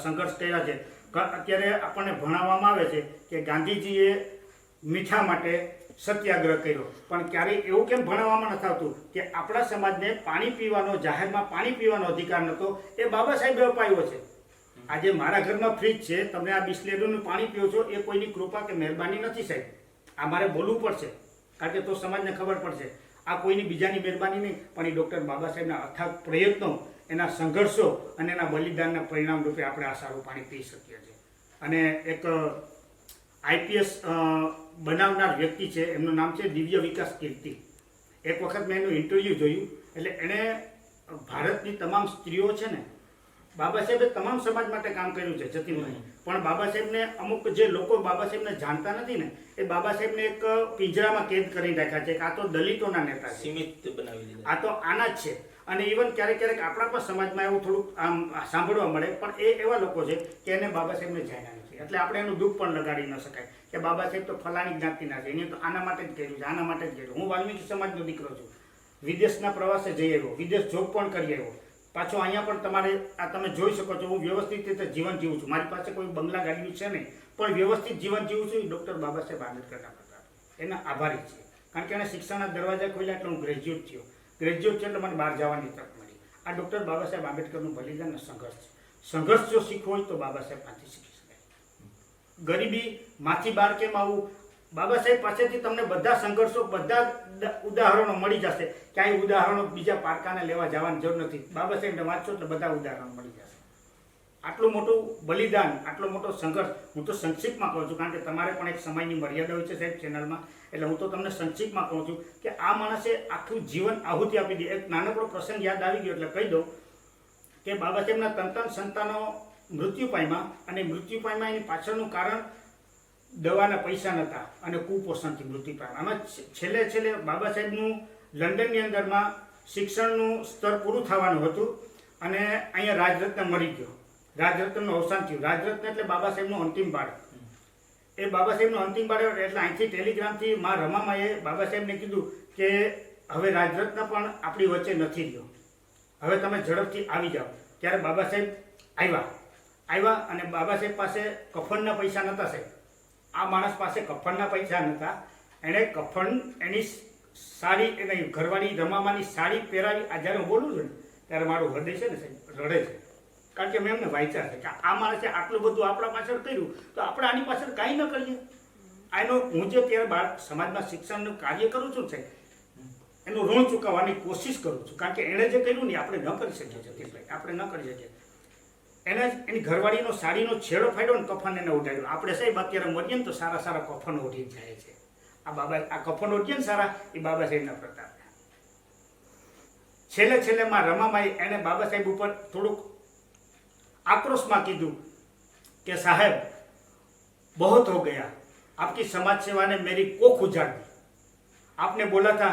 સંઘર્ષ કર્યા છે. અત્યારે આપણને ભણાવવામાં આવે છે કે ગાંધીજીએ મીઠા માટે સત્યાગ્રહ કર્યો, પણ ક્યારેય એવું કેમ ભણાવવામાં નથી આવતું કે આપણા સમાજને પાણી પીવાનો, જાહેરમાં પાણી પીવાનો અધિકાર નહોતો, એ બાબા સાહેબે અપાયો છે. આજે મારા ઘરમાં ફ્રીજ છે, તમે આ બિસ્લેરીનું પાણી પીઓ છો, એ કોઈની કૃપા કે મહેરબાની નથી સાહેબ. આ મારે બોલવું પડશે, કારણ કે તો સમાજને ખબર પડશે. આ કોઈની બીજાની મહેરબાની નહીં, પણ એ ડૉક્ટર બાબા સાહેબના અથાગ પ્રયત્નો, એના સંઘર્ષો અને એના બલિદાનના પરિણામ રૂપે આપણે આ સારું પાણી પી શકીએ છીએ. અને એક આઈપીએસ બનાવનાર વ્યક્તિ છે, એમનું નામ છે દિવ્ય વિકાસ કીર્તિ. એક વખત મેં એનું ઇન્ટરવ્યૂ જોયું, એટલે એણે ભારતની તમામ સ્ત્રીઓ છે ને, બાબા સાહેબે તમામ સમાજ માટે કામ કર્યું છે જતીનભાઈ, પણ બાબા સાહેબને અમુક જે લોકો બાબા સાહેબને જાણતા નથી ને, એ બાબા સાહેબને એક પિંજરામાં કેદ કરી રાખ્યા છે કે આ તો દલિતોના નેતા છે, સીમિત બનાવી દીધા, આ તો આના જ છે. અને ઇવન ક્યારેક ક્યારેક આપણા પણ સમાજમાં એવું થોડુંક આમ સાંભળવા મળે, પણ એ એવા લોકો છે કે એને બાબા સાહેબને જાણ્યા નથી, એટલે આપણે એનું દુઃખ પણ લગાડી ન શકાય કે બાબા સાહેબ તો ફલાણી જ્ઞાતિના છે, એને તો આના માટે જ કર્યું છે, આના માટે જ કર્યું. હું વાલ્મીકી સમાજનો દીકરો છું, વિદેશના પ્રવાસે જઈ આવ્યો, વિદેશ જોબ પણ કરી આવ્યો, પાછો અહીંયા પણ તમારે આ તમે જોઈ શકો છો, હું વ્યવસ્થિત રીતે જીવન જીવું છું. મારી પાસે કોઈ બંગલા ગાડીઓ છે નહીં, પણ વ્યવસ્થિત જીવન જીવું છું. ડૉક્ટર બાબા સાહેબ આંબેડકરના પ્રતાપ, એના આભારી છે, કારણ કે એણે શિક્ષણના દરવાજા ખોલ્યા એટલે હું ગ્રેજ્યુએટ થયો. ગ્રેજ્યુએટ છે એટલે મને બહાર જવાની તક મળી. આ ડૉક્ટર બાબા સાહેબ આંબેડકરનું બલિદાન સંઘર્ષ છે. સંઘર્ષ જો શીખવો હોય તો બાબા સાહેબ પાસેથી શીખી શકાય. ગરીબી માંથી બહાર કેમ આવવું, બાબા સાહેબ પાસેથી તમને બધા સંઘર્ષો, બધા ઉદાહરણો મળી જશે. ક્યાંય ઉદાહરણો બીજા પારકાને લેવા જવાની જરૂર નથી, બાબા સાહેબને વાંચશો એટલે બધા ઉદાહરણો મળી જશે. આટલું મોટું બલિદાન, આટલો મોટો સંઘર્ષ, હું તો સંક્ષિપ્તમાં કહું છું, કારણ કે તમારે પણ એક સમયની મર્યાદા હોય છે સાહેબ ચેનલમાં, એટલે હું તો તમને સંક્ષિપ્તમાં કહું છું કે આ માણસે આખું જીવન આહુતિ આપી દીધી. એક નાનકડો પ્રસંગ યાદ આવી ગયો એટલે કહી દઉં કે બાબા સાહેબના 3 સંતાનો મૃત્યુ પામ્યા, અને મૃત્યુ પામ્યા એની પાછળનું કારણ દવાના પૈસા નહોતા અને કુપોષણથી મૃત્યુ પામ્યા. આમાં છેલ્લે બાબા સાહેબનું લંડનની અંદરમાં શિક્ષણનું સ્તર પૂરું થવાનું હતું અને અહીંયા રાજરત્ન મરી ગયો, રાજરત્નનું અવસાન થયું. રાજરત્ન એટલે બાબા સાહેબનું અંતિમ બાળક. એ બાબા સાહેબનું અંતિમ બાળક એટલે અહીંથી ટેલિગ્રામથી મા રમામાએ બાબા સાહેબને કીધું કે હવે રાજરત્ન પણ આપણી વચ્ચે નથી રહ્યો, હવે તમે ઝડપથી આવી જાઓ. ત્યારે બાબા સાહેબ આવ્યા અને બાબા સાહેબ પાસે કફનના પૈસા નહોતા સાહેબ. આ માણસ પાસે કફનના પૈસા નહોતા, એણે કફન, એની સાડી, એની ઘરવાળી રમામાની સાડી પહેરાવી. આ જ્યારે હું બોલું છું ને ત્યારે મારું હૃદય છે ને સાહેબ રડે છે, કારણ કે મેં એમને વાંચ્યા છે કે આ માણસે આટલું બધું આપણા પાછળ કર્યું, તો આપણે આની પાછળ કાંઈ ન કરીએ. આનો હું જે ત્યારે સમાજમાં શિક્ષણનું કાર્ય કરું છું સાહેબ, એનું ઋણ ચૂકવવાની કોશિશ કરું છું, કારણ કે એણે જે કર્યું ને આપણે ન કરી શકીએ જતીનભાઈ, આપણે ન કરી શકીએ. એને એની ઘરવાળીનો સાડીનો છેડો ફાડ્યો ને કફન એને ઉઠાડ્યો. આપણે સાહેબ અત્યારે મરીએ ને તો સારા કફન ઓઢી જાય છે. આ કફન ઓઢીએ ને સારા, એ બાબા સાહેબના પ્રતાપ. છેલ્લે માં રમામાઈ એને બાબા સાહેબ ઉપર થોડુંક आक्रोश कीधु कि साहब बहुत हो गया, आपकी समाज सेवा ने मेरी कोख उजाड़ दी। आपने बोला था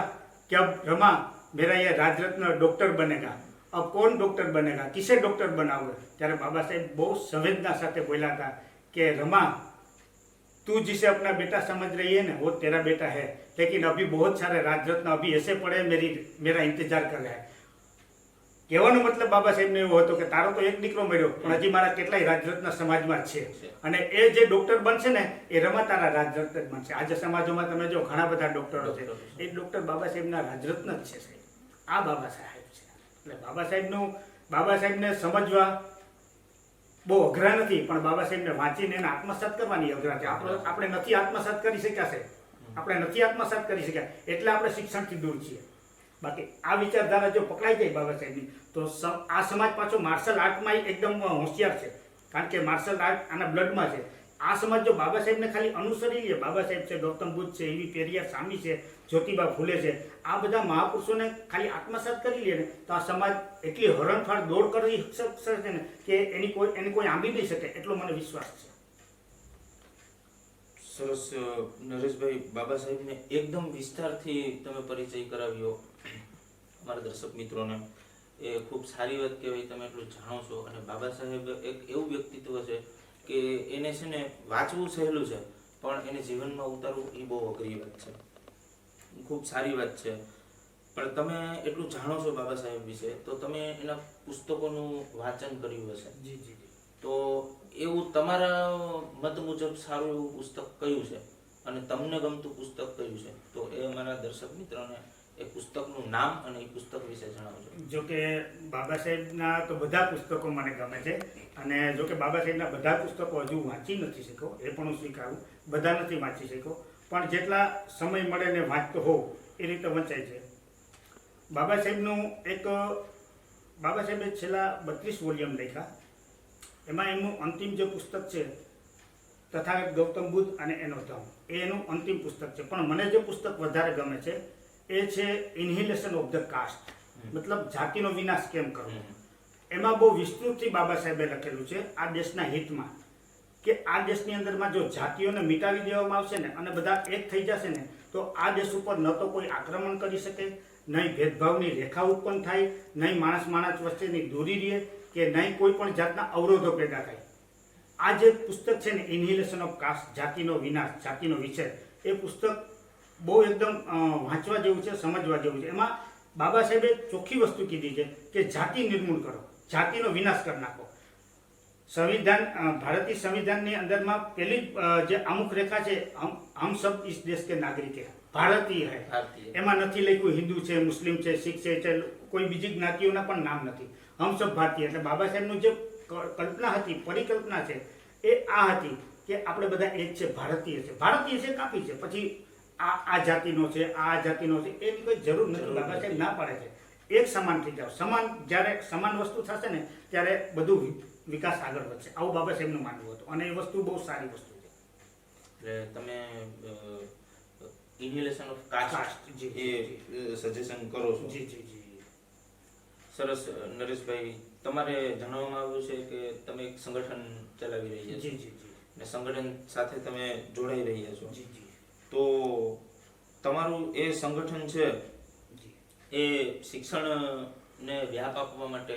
कि अब रमा मेरा ये राजरत्न डॉक्टर बनेगा, अब कौन डॉक्टर बनेगा, किसे डॉक्टर बनाओगे? त्यारे बाबा साहेब बहुत संवेदना साथे बोला था कि रमा तू जिसे अपना बेटा समझ रही है ना वो तेरा बेटा है, लेकिन अभी बहुत सारे राजरत्न अभी ऐसे पड़े मेरा इंतजार कर रहा है। કહેવાનો મતલબ બાબા સાહેબને એવો હતો કે તારો તો એક દીકરો મળ્યો પણ હજી મારા કેટલાય રાજરત્ન સમાજમાં છે અને એ જે ડોક્ટર બનશે ને એ રમા તારા રાજરત્ન જ બનશે। આજે સમાજોમાં તમે જો ઘણા બધા ડોક્ટરો છે, એ ડોક્ટર બાબા સાહેબના રાજરત્ન જ છે સાહેબ। આ બાબા સાહેબ છે, એટલે બાબા સાહેબને સમજવા બહુ અઘરા નથી, પણ બાબા સાહેબને વાંચીને એને આત્મસાત કરવાની અઘરા છે। આપણે નથી આત્મસાત કરી શક્યા સાહેબ, આપણે નથી આત્મસાત કરી શક્યા એટલે આપણે શિક્ષણથી દૂર છીએ। બાકી આ વિચારધારા જો પકડાઈ જાય બાબા સાહેબની તો આ સમાજ પાછો માર્શલ આર્ટમાં એકદમ હોશિયાર છે, કારણ કે માર્શલ આર્ટ આના બ્લડમાં છે આ સમાજ જો બાબા સાહેબને ખાલી અનુસરી લે, બાબા સાહેબ છે, ગૌતમ બુદ્ધ છે, એવી પેરિયાર સ્વામી છે, જ્યોતિબા ફૂલે છે, આ બધા મહાપુરુષોને ખાલી આત્મસાત કરી લે ને તો આ સમાજ એટલી હરણફાળ દોડ કરી શકશે ને કે એની કોઈ આંબી નહીં શકે, એટલો મને વિશ્વાસ છે. સરસ નરેશભાઈ, બાબા સાહેબને એકદમ વિસ્તારથી તમે પરિચય કરાવ્યો અમારા દર્શક મિત્રોને. એ ખૂબ સારી વાત કહેવાય, તમે એટલું જાણો છો. અને બાબા સાહેબ એક એવું વ્યક્તિત્વ છે કે એને છે ને વાંચવું સહેલું છે, પણ એને જીવનમાં ઉતારવું એ બહુ અઘરી વાત છે. ખૂબ સારી વાત છે. પણ તમે એટલું જાણો છો બાબા સાહેબ વિશે, તો તમે એના પુસ્તકોનું વાંચન કર્યું હશે. જી જી જી. તો એવું તમારા મત મુજબ સારું એવું પુસ્તક કયું છે અને તમને ગમતું પુસ્તક કયું છે? તો એ અમારા દર્શક મિત્રોને એ પુસ્તકનું નામ અને એ પુસ્તક વિશે જણાવજો. જો કે બાબા સાહેબના તો બધા પુસ્તકો મને ગમે છે, અને જો કે બાબા સાહેબના બધા પુસ્તકો હજુ વાંચી નથી શક્યો, એ પણ હું સ્વીકારું, બધા નથી વાંચી શક્યો, પણ જેટલા સમય મળે ને વાંચતો હોઉં એ રીતે વંચાય છે. બાબા સાહેબે છેલ્લા 32 વોલ્યુમ લખ્યા. એમાં એમનું અંતિમ જે પુસ્તક છે તથાગત ગૌતમ બુદ્ધ અને એનો ધર્મ, એ એનું અંતિમ પુસ્તક છે. પણ મને જે પુસ્તક વધારે ગમે છે એ છે ઇન્હિલેશન ઓફ ધ કાસ્ટ, મતલબ જાતિનો વિનાશ કેમ કરવો. એમાં બહુ વિસ્તૃતથી બાબા સાહેબે લખેલું છે આ દેશના હિતમાં, કે આ દેશની અંદરમાં જો જાતિઓને મિટાવી દેવામાં આવશે ને અને બધા એક થઈ જશે ને તો આ દેશ ઉપર ન તો કોઈ આક્રમણ કરી શકે, નહીં ભેદભાવની રેખા ઉત્પન્ન થાય, નહીં માણસ વચ્ચેની દૂરી રહે, કે નહીં કોઈ પણ જાતના અવરોધો પેદા થાય. આ જે પુસ્તક છે ને ઇન્હિલેશન ઓફ કાસ્ટ, જાતિનો વિનાશ, જાતિનો વિષય, એ પુસ્તક બહુ એકદમ વાંચવા જેવું છે, સમજવા જેવું છે. એમાં બાબા સાહેબે ચોખ્ખી વસ્તુ કીધી છે કે જાતિ નિર્મૂળ કરો, જાતિનો વિનાશ કરી નાખો. સંવિધાન, ભારતીય સંવિધાનની અંદરમાં પેલી જે અમુક રેખા છે, હમ સબ ઇસ દેશ કે નાગરિક હૈ, ભારતીય હૈ. એમાં નથી લખ્યું હિન્દુ છે, મુસ્લિમ છે, શીખ છે, કોઈ બીજી જ્ઞાતિઓના પણ નામ નથી, હમ સબ ભારતીય. એટલે બાબા સાહેબનું જે કલ્પના હતી, પરિકલ્પના છે, એ આ હતી કે આપણે બધા એક છે, ભારતીય છે. ભારતીય છે કાફી છે, પછી આ જાતિનો છે, આ જાતિનો છે, એની કોઈ જરૂર નથી. બાબા સાહેબ ના પાડે છે એક સમાન થઈ જાવ. જ્યારે સમાન વસ્તુ થશે ને ત્યારે બધું વિકાસ આગળ વધશે, આવું બાબા સાહેબનું માનવું હતું, અને એ વસ્તુ બહુ સારી વસ્તુ છે. એટલે તમે ઇન્હિલેશન ઓફ કાસ્ટ એ સજેશન કરો છો? જી જી જી. સરસ નરેશભાઈ, તમારે જણાવવામાં આવ્યું છે કે તમે એક સંગઠન ચલાવી રહ્યા છો. જી જી જી. અને સંગઠન સાથે તમે જોડાઈ રહ્યા છો. જી જી. તો તમારું એ સંગઠન છે એ શિક્ષણને વ્યાપ આપવા માટે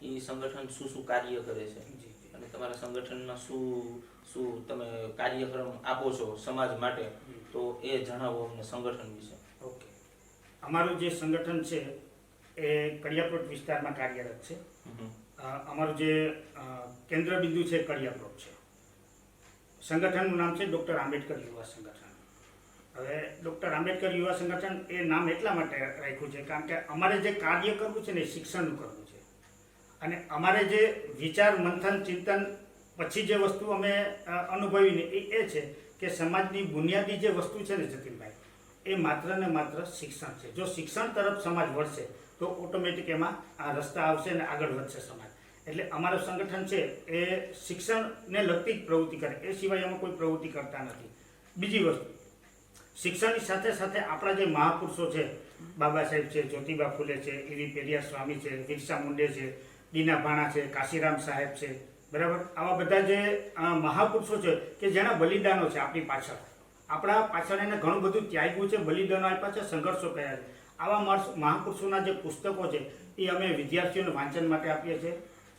એ સંગઠન શું કાર્ય કરે છે, અને તમારા સંગઠનમાં શું તમે કાર્યક્રમ આપો છો સમાજ માટે, તો એ જણાવો અમને સંગઠન વિશે. ઓકે, અમારું જે સંગઠન છે એ કડિયાપ્લોટ વિસ્તારમાં કાર્યરત છે. અમારું જે કેન્દ્ર બિંદુ છે કડિયાપ્લોટ છે. સંગઠનનું નામ છે ડૉક્ટર આંબેડકર યુવા સંગઠન. હવે ડૉક્ટર આંબેડકર યુવા સંગઠન એ નામ એટલા માટે રાખ્યું છે કારણ કે અમારે જે કાર્ય કરવું છે ને એ શિક્ષણનું કરવું છે, અને અમારે જે વિચાર મંથન ચિંતન પછી જે વસ્તુ અમે અનુભવીને એ છે કે સમાજની બુનિયાદી જે વસ્તુ છે ને જતીનભાઈ, એ માત્ર ને માત્ર શિક્ષણ છે. જો શિક્ષણ તરફ સમાજ વળશે તો ઓટોમેટિક એમાં આ રસ્તા આવશે અને આગળ વધશે સમાજ. એટલે અમારું સંગઠન છે એ શિક્ષણને લગતી જ પ્રવૃત્તિ કરે, એ સિવાય અમે કોઈ પ્રવૃત્તિ કરતા નથી. બીજી વસ્તુ, શિક્ષણની સાથે સાથે આપણા જે મહાપુરુષો છે, બાબા સાહેબ છે, જ્યોતિબા ફૂલે છે, એવી પેરિયાર સ્વામી છે, બિરસા મુંડે છે, દીના ભાણા છે, કાશીરામ સાહેબ છે, બરાબર, આવા બધા જે મહાપુરુષો છે કે જેના બલિદાનો છે આપણા પાછળ એને ઘણું બધું ત્યાગ્યું છે, બલિદાનો આપ્યા છે, સંઘર્ષો કર્યા છે. આવા મહાપુરુષોના જે પુસ્તકો છે એ અમે વિદ્યાર્થીઓને વાંચન માટે આપીએ છીએ,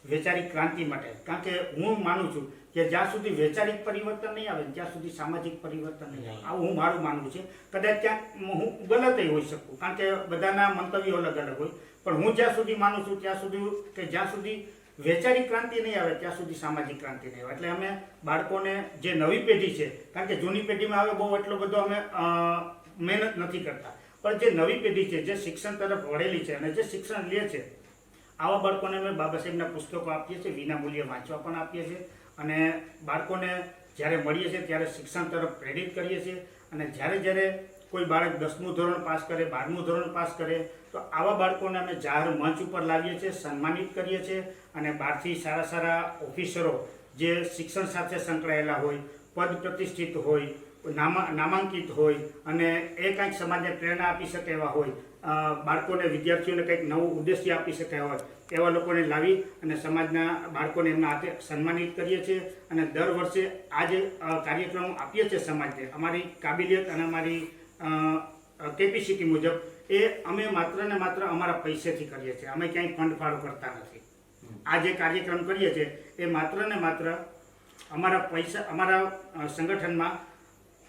વૈચારિક ક્રાંતિ માટે. કારણ કે હું માનું છું કે જ્યાં સુધી વૈચારિક પરિવર્તન નહીં આવે ત્યાં સુધી સામાજિક પરિવર્તન નહીં આવે, આવું હું મારું માનવું છે. કદાચ ત્યાં હું ગલત હોઈ શકું કારણ કે બધાના મંતવ્યો અલગ અલગ હોય, પણ હું જ્યાં સુધી માનું છું ત્યાં સુધી કે જ્યાં સુધી વૈચારિક ક્રાંતિ નહીં આવે ત્યાં સુધી સામાજિક ક્રાંતિ નહીં આવે. એટલે અમે બાળકોને, જે નવી પેઢી છે, કારણ કે જૂની પેઢીમાં હવે બહુ એટલો બધો અમે મહેનત નથી કરતા, પણ જે નવી પેઢી છે, જે શિક્ષણ તરફ વળેલી છે અને જે શિક્ષણ લે છે, આવા બાળકોને અમે બાબા સાહેબના પુસ્તકો આપીએ છીએ, વિના મૂલ્યે વાંચવા પણ આપીએ છીએ, અને બાળકોને જ્યારે મળીએ છીએ ત્યારે શિક્ષણ તરફ પ્રેરિત કરીએ છીએ. અને જ્યારે કોઈ બાળક 10મું ધોરણ પાસ કરે, 12મું ધોરણ પાસ કરે, તો આવા બાળકોને અમે જાહેર મંચ ઉપર લાવીએ છીએ, સન્માનિત કરીએ છીએ, અને બહારથી સારા ઓફિસરો જે શિક્ષણ સાથે સંકળાયેલા હોય, પદ પ્રતિષ્ઠિત હોય, નામાંકિત હોય અને એ કાંઈક સમાજને પ્રેરણા આપી શકે એવા હોય, બાળકોને વિદ્યાર્થીઓને કંઈક નવું ઉદ્દેશ્ય આપી શકે હોય એવા લોકોને લાવી અને સમાજના બાળકોને એમના હાથે સન્માનિત કરીએ છીએ. અને દર વર્ષે આ જે કાર્યક્રમો આપીએ છીએ સમાજને અમારી કાબિલિયત અને અમારી કેપેસિટી મુજબ, એ અમે માત્ર ને માત્ર અમારા પૈસેથી કરીએ છીએ. અમે ક્યાંય ફંડ ફાળો કરતા નથી. આ જે કાર્યક્રમ કરીએ છીએ એ માત્ર ને માત્ર અમારા પૈસા, અમારા સંગઠનમાં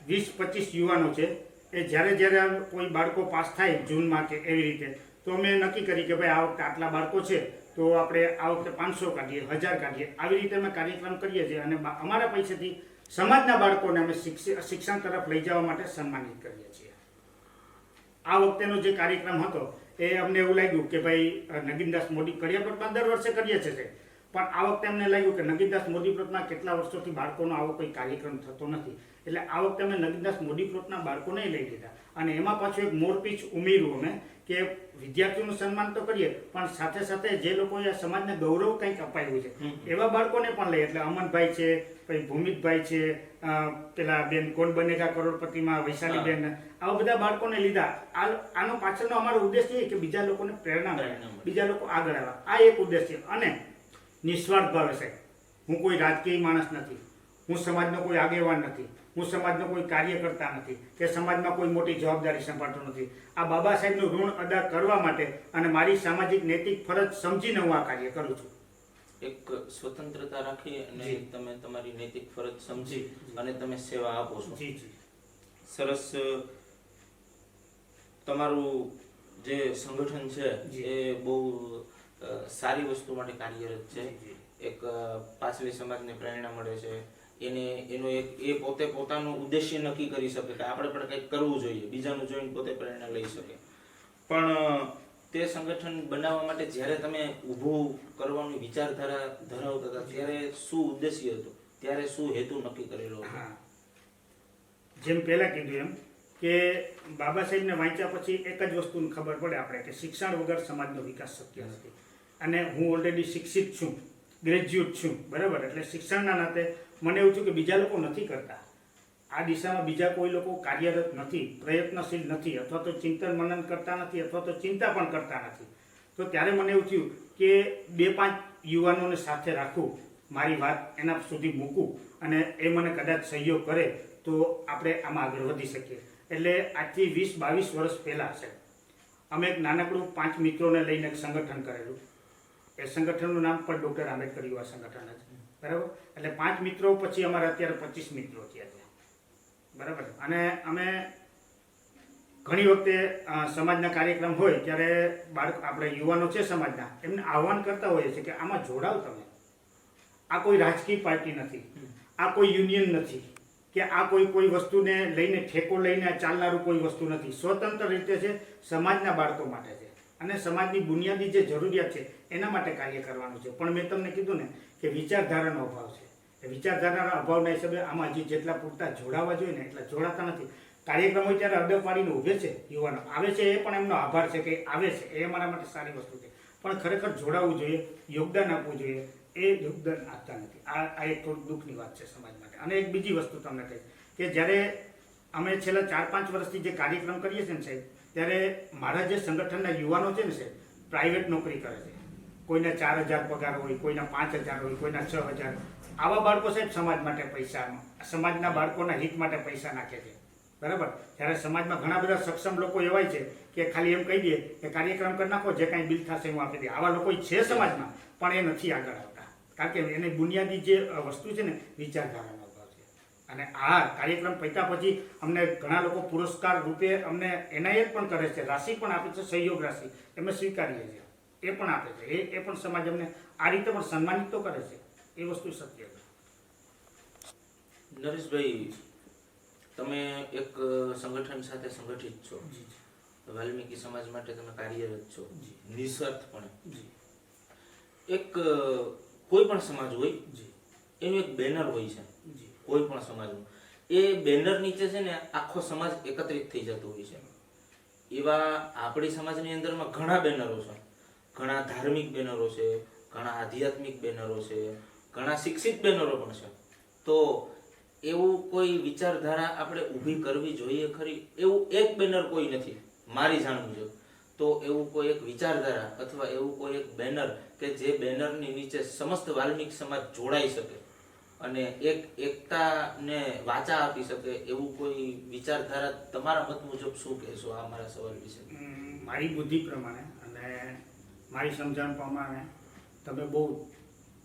20-25 યુવાનો છે. એ જ્યારે કોઈ બાળકો પાસ થાય જૂનમાં કે એવી રીતે, તો અમે નક્કી કરી કે ભાઈ આ વખતે આટલા બાળકો છે તો આપણે આ વખતે 500 કાઢીએ, 1000 કાઢીએ. આવી રીતે અમે કાર્યક્રમ કરીએ છીએ અને અમારા પૈસેથી સમાજના બાળકોને અમે શિક્ષણ તરફ લઈ જવા માટે સન્માનિત કરીએ છીએ. આ વખતેનો જે કાર્યક્રમ હતો એ અમને એવું લાગ્યું કે ભાઈ નગીનદાસ મોદી કડિયાપટમાં દર વર્ષે કરીએ છીએ, પણ આ વખતે અમને લાગ્યું કે નગીનદાસ મોદી પ્લોટના કેટલા વર્ષોથી બાળકોનો આવો કોઈ કાર્યક્રમ થતો નથી, એટલે આ વખતે અમે નગીનદાસ મોદી પ્લોટના બાળકોને લઈ લીધા. અને એમાં પાછું એક મોરપીંછ ઉમેર્યું અમે કે વિદ્યાર્થીઓનું સન્માન તો કરીએ, પણ સાથે સાથે જે લોકોએ સમાજને ગૌરવ કંઈક અપાયું છે એવા બાળકોને પણ લઈએ. એટલે અમનભાઈ છે, પછી ભૂમિતભાઈ છે, પેલા બેન કોણ બનેગા કરોડપતિમાં વૈશાલીબેન, આવા બધા બાળકોને લીધા. આનો પાછળનો અમારો ઉદ્દેશ્ય એ કે બીજા લોકોને પ્રેરણા મળે, બીજા લોકો આગળ આવ્યા. આ એક ઉદ્દેશ્ય. અને નિસ્વાર્થ ભાવે સાહેબ, હું કોઈ રાજકીય માણસ નથી, હું સમાજનો કોઈ આગેવાન નથી, હું સમાજનો કોઈ કાર્યકર્તા નથી કે સમાજમાં કોઈ મોટી જવાબદારી સંભાળતો નથી. આ બાબા સાહેબનું ઋણ અદા કરવા માટે અને મારી સામાજિક નૈતિક ફરજ સમજીને હું આ કાર્ય કરું છું. એક સ્વતંત્રતા રાખી અને તમે તમારી નૈતિક ફરજ સમજી અને તમે સેવા આપો છો. જી જી, સરસ. તમારું જે સંગઠન છે એ બહુ સારી વસ્તુ માટે કાર્યરત છે. એક પાછલી સમાજને પ્રેરણા મળે છે. એનો એ પોતે પોતાનું ઉદ્દેશ્ય નક્કી કરી શકે કે આપણે પણ કંઈક કરવું જોઈએ, બીજાનું જોઈને પોતે પ્રેરણા લઈ શકે. પણ તે સંગઠન બનાવવા માટે જ્યારે તમે ઊભું કરવાની વિચારધારા ધરાવતા હતા ત્યારે શું ઉદ્દેશ્ય હતો, ત્યારે શું હેતુ નક્કી કરેલો હતો? હા, જેમ પહેલા કીધું એમ કે બાબા સાહેબને વાંચ્યા પછી એક જ વસ્તુની ખબર પડે આપણે કે શિક્ષણ વગર સમાજનો વિકાસ શક્ય નથી. અને હું ઓલરેડી શિક્ષિત છું, ગ્રેજ્યુએટ છું, બરાબર. એટલે શિક્ષણના નાતે મને એવું થયું કે બીજા લોકો નથી કરતા, આ દિશામાં બીજા કોઈ લોકો કાર્યરત નથી, પ્રયત્નશીલ નથી, અથવા તો ચિંતન મનન કરતા નથી, અથવા તો ચિંતા પણ કરતા નથી. તો ત્યારે મને એવું થયું કે 2-5 યુવાનોને સાથે રાખું, મારી વાત એના સુધી મૂકું અને એ મને કદાચ સહયોગ કરે તો આપણે આમાં આગળ વધી શકીએ. એટલે આજથી 20-22 વર્ષ પહેલાં છે અમે એક નાનકડું 5 મિત્રોને લઈને એક સંગઠન કરેલું. એ સંગઠનનું નામ પણ ડૉક્ટર આંબેડકર યુવા સંગઠન છે, બરાબર. એટલે 5 મિત્રો પછી અમારા અત્યારે 25 મિત્રો થયા છે, બરાબર. અને અમે ઘણી વખતે સમાજના કાર્યક્રમ હોય ત્યારે આપણે યુવાનો છે સમાજના, એમને આહ્વાન કરતા હોઈએ છીએ કે આમાં જોડાવ તમે. આ કોઈ રાજકીય પાર્ટી નથી, આ કોઈ યુનિયન નથી કે આ કોઈ વસ્તુને લઈને ઠેકો લઈને ચાલનારું કોઈ વસ્તુ નથી. સ્વતંત્ર રીતે છે, સમાજના બાળકો માટે છે અને સમાજની બુનિયાદી જે જરૂરિયાત છે એના માટે કાર્ય કરવાનું છે. પણ મેં તમને કીધું ને કે વિચારધારાનો અભાવ છે. એ વિચારધારાના અભાવના હિસાબે આમાં હજી જેટલા પૂરતા જોડાવા જોઈએ ને એટલા જોડાતા નથી. કાર્યક્રમ હોય ત્યારે અડબ પાડીને ઊભે છે, યુવાનો આવે છે, એ પણ એમનો આભાર છે કે આવે છે, એ અમારા માટે સારી વસ્તુ છે. પણ ખરેખર જોડાવવું જોઈએ, યોગદાન આપવું જોઈએ, એ યોગદાન આપતા નથી. આ એક થોડું દુઃખની વાત છે સમાજ માટે. અને એક બીજી વસ્તુ તમને કહીશ કે જ્યારે અમે છેલ્લા 4-5 વર્ષથી જે કાર્યક્રમ કરીએ છીએ ને સાહેબ, ત્યારે મારા જે સંગઠનના યુવાનો છે ને સાહેબ, પ્રાઇવેટ નોકરી કરે છે. કોઈના 4000 પગાર હોય, કોઈના 5000 હોય, કોઈના 6000. આવા બાળકો સાહેબ સમાજ માટે પૈસા, સમાજના બાળકોના હિત માટે પૈસા નાખે છે, બરાબર. જ્યારે સમાજમાં ઘણા બધા સક્ષમ લોકો એવાય છે કે ખાલી એમ કહી દે કે કાર્યક્રમ કરી નાખો, જે કાંઈ બિલ થશે હું આપી દે. આવા લોકો છે સમાજમાં, પણ એ નથી આગળ આવતા, કારણ કે એની બુનિયાદી જે વસ્તુ છે ને વિચારધારાનો અભાવ છે. અને આ કાર્યક્રમ પત્યા પછી અમને ઘણા લોકો પુરસ્કાર રૂપે અમને એનાયત પણ કરે છે, રાશિ પણ આપે છે, સહયોગ રાશિ અમે સ્વીકારીએ છીએ, એ પણ આપે છે. એ પણ સમાજ અમને આ રીતે પણ સન્માનિત તો કરે છે. એ વસ્તુ સત્ય છે. નરેશભાઈ, તમે એક સંગઠન સાથે સંગઠિત છો, વાલ્મીકી સમાજ માટે તમે કાર્યરત છો નિસ્વાર્થપણે. એક કોઈ પણ સમાજ હોય એનું એક બેનર હોય છે, કોઈ પણ સમાજનું. એ બેનર નીચે છે ને આખો સમાજ એકત્રિત થઈ જતો હોય છે. એવા આપણી સમાજની અંદરમાં ઘણા બેનરો છે, ઘણા ધાર્મિક બેનરો છે, ઘણા આધ્યાત્મિક બેનરો છે, ઘણા શિક્ષિત બેનરો પણ છે. તો એવું કોઈ વિચારધારા આપણે ઊભી કરવી જોઈએ ખરી? એવું એક બેનર કોઈ નથી મારી જાણ મુજબ. તો એવું કોઈ એક વિચારધારા અથવા એવું કોઈ એક બેનર કે જે બેનરની નીચે સમસ્ત વાલ્મીક સમાજ જોડાઈ શકે અને એક એકતાને વાચા આપી શકે એવું કોઈ વિચારધારા તમારા મત મુજબ શું કહેશો આ મારા સવાલ વિશે? મારી બુદ્ધિ પ્રમાણે અને મારી સમજણ પ્રમાણે તમે બહુ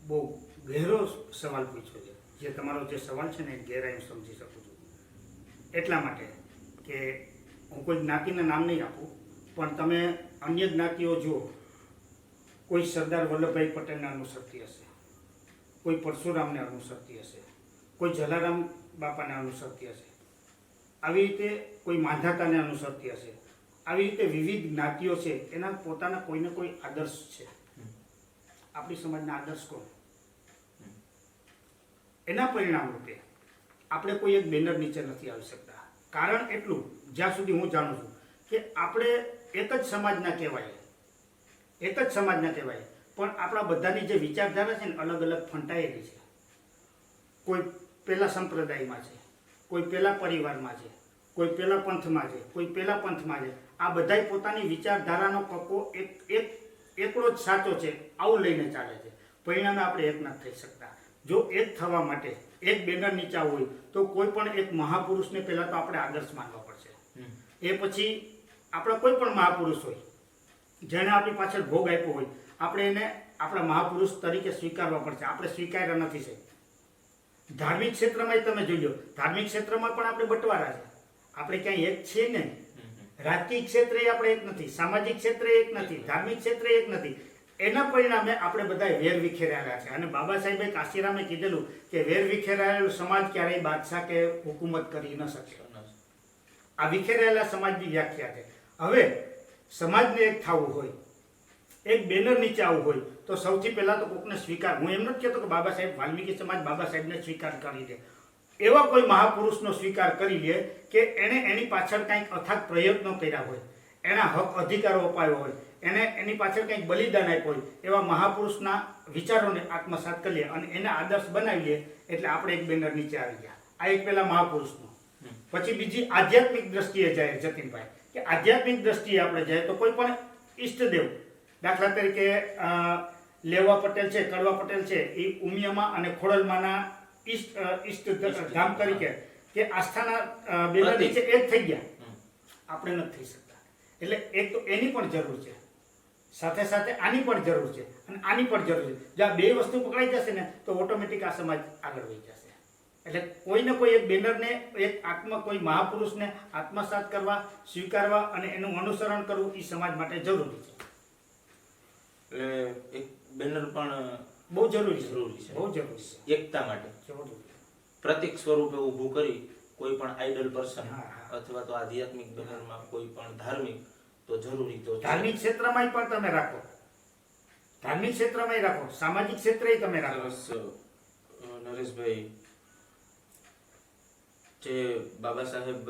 બહુ ગહેરો સવાલ પૂછ્યો છે. જે તમારો જે સવાલ છે ને એ ગહેરાઈ હું સમજી શકું છું. એટલા માટે કે હું કોઈ જ્ઞાતિના નામ નહીં આપું, પણ તમે અન્ય જ્ઞાતિઓ જુઓ, કોઈ સરદાર વલ્લભભાઈ પટેલને અનુસરતી હશે, કોઈ પરશુરામને અનુસરતી હશે, કોઈ જલારામ બાપાને અનુસરતી હશે, આવી રીતે કોઈ માંધાતાને અનુસરતી હશે. આવી રીતે વિવિધ જ્ઞાતિઓ છે, એના પોતાના કોઈને કોઈ આદર્શ છે. આપણી સમાજના આદર્શ કોણ? એના પરિણામ રૂપે આપણે કોઈ એક બેનર નીચે નથી આવી શકતા. કારણ એટલું, જ્યાં સુધી હું જાણું છું કે આપણે એક જ સમાજના કહેવાય, પણ આપણા બધાની જે વિચારધારા છે ને અલગ અલગ ફંટાયેલી છે. કોઈ પેલા સંપ્રદાયમાં છે, કોઈ પેલા પરિવારમાં છે, કોઈ પેલા પંથમાં છે, કોઈ પેલા પંથમાં છે. આ બધાય પોતાની વિચારધારાનો કક્કો એકલો જ સાચો છે આવું લઈને ચાલે છે. પરિણામે આપણે એક નથી થઈ શકતા. જો એક થવા માટે એક બેનર નીચે હોય તો કોઈ પણ એક મહાપુરુષને પહેલાં તો આપણે આદર્શ માનવા પડશે. એ પછી આપણા કોઈ પણ મહાપુરુષ હોય જેણે આપણી પાછળ ભોગ આપ્યો હોય, આપણે એને આપણા મહાપુરુષ તરીકે સ્વીકારવા પડશે. આપણે સ્વીકાર્યા નથી સાહેબ. ધાર્મિક ક્ષેત્રમાં તમે જોઈ લો, ધાર્મિક ક્ષેત્રમાં પણ આપણે બટવારા છે. આપણે ક્યાંય એક છીએ ને. રાજકીય ક્ષેત્રે આપણે એક નથી, સામાજિક ક્ષેત્રે એક નથી, ધાર્મિક ક્ષેત્રે એક નથી. એના પરિણામે આપણે બધા વેર વિખેરાયેલા છે. અને બાબા સાહેબે કાશીરામે કીધેલું કે વેર વિખેરાયેલો સમાજ ક્યારેય બાદશાહ કે હુકુમત કરી ન શકે. આ વિખેરાયેલા સમાજની વ્યાખ્યા છે. હવે સમાજને એક થવું હોય, એક બેનર નીચે આવવું હોય તો સૌથી પહેલાં તો કોકને સ્વીકાર. હું એમ નથી કહેતો કે બાબા સાહેબ વાલ્મીકી સમાજ બાબા સાહેબને સ્વીકાર કરી દે. એવા કોઈ મહાપુરુષનો સ્વીકાર કરી લે કે એણે એની પાછળ કંઈક અથાગ પ્રયત્નો કર્યા હોય, એના હક અધિકારો અપાયો હોય, એને એની પાછળ કંઈક બલિદાન આપ્યું હોય, એવા મહાપુરુષના વિચારોને આત્મસાત કરી લે અને એને આદર્શ બનાવી લે એટલે આપણે એક બેનર નીચે આવી ગયા. આ એક પહેલા મહાપુરુષનો. પછી બીજી આધ્યાત્મિક દ્રષ્ટિએ જાય જતીનભાઈ, કે આધ્યાત્મિક દ્રષ્ટિએ આપણે જાય તો કોઈ પણ ઈષ્ટદેવ, દાખલા તરીકે લેવા પટેલ છે, કડવા પટેલ છે, એ ઉમિયામાં અને ખોડલમાંના ઈષ્ટ ધામ તરીકે કે આસ્થાના બેનર નીચે એક થઈ ગયા. આપણે નથી થઈ શકતા. એટલે એક તો એની પણ જરૂર છે, સાથે સાથે આની પણ જરૂર છે અને આની પણ જરૂર છે. જો આ બે વસ્તુ પકડાઈ જશે ને તો ઓટોમેટિક આ સમાજ આગળ વધી જશે. એટલે કોઈને કોઈ એક બેનરને, એક કોઈ મહાપુરુષને આત્મસાત કરવા, સ્વીકારવા અને એનું અનુસરણ કરવું એ સમાજ માટે જરૂરી છે. એટલે એક બેનર પણ બહુ જરૂરી છે. બહુ જરૂરી છે. એકતા માટે પ્રતીક સ્વરૂપે ઊભું કરી કોઈ પણ આઈડલ પર્સન અથવા તો આધ્યાત્મિક બેનરમાં કોઈ પણ ધાર્મિક તો જરૂરી તો ધાર્મિક ક્ષેત્રમાં પણ તમે રાખો, ધાર્મિક ક્ષેત્રમાં રાખો, સામાજિક ક્ષેત્રે તમે રાખો. નરેશભાઈ, જે બાબા સાહેબ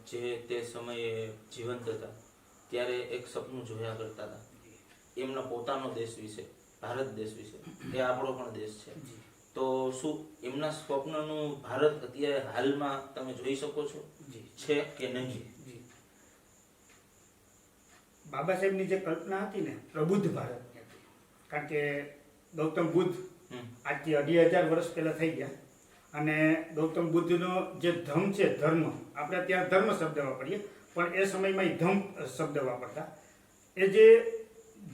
જે તે સમયે જીવંત હતા ત્યારે એક સપનું જોયા કરતા હતા એમના પોતાનો દેશ વિશે, ભારત દેશ વિશે. એ આપણો પણ દેશ છે. તો શું એમના સ્વપ્નનું ભારત અત્યારે હાલમાં તમે જોઈ શકો છો છે કે નહીં? બાબા સાહેબની જે કલ્પના હતી ને પ્રબુદ્ધ ભારતની હતી. કારણ કે ગૌતમ બુદ્ધ આજથી 2500 વર્ષ પહેલા થઈ ગયા અને ગૌતમ બુદ્ધનો જે ધર્મ છે, ધર્મ, આપણે ત્યાં ધર્મ શબ્દ વાપરીએ પણ એ સમયમાં એ ધમ શબ્દ વાપરતા. એ જે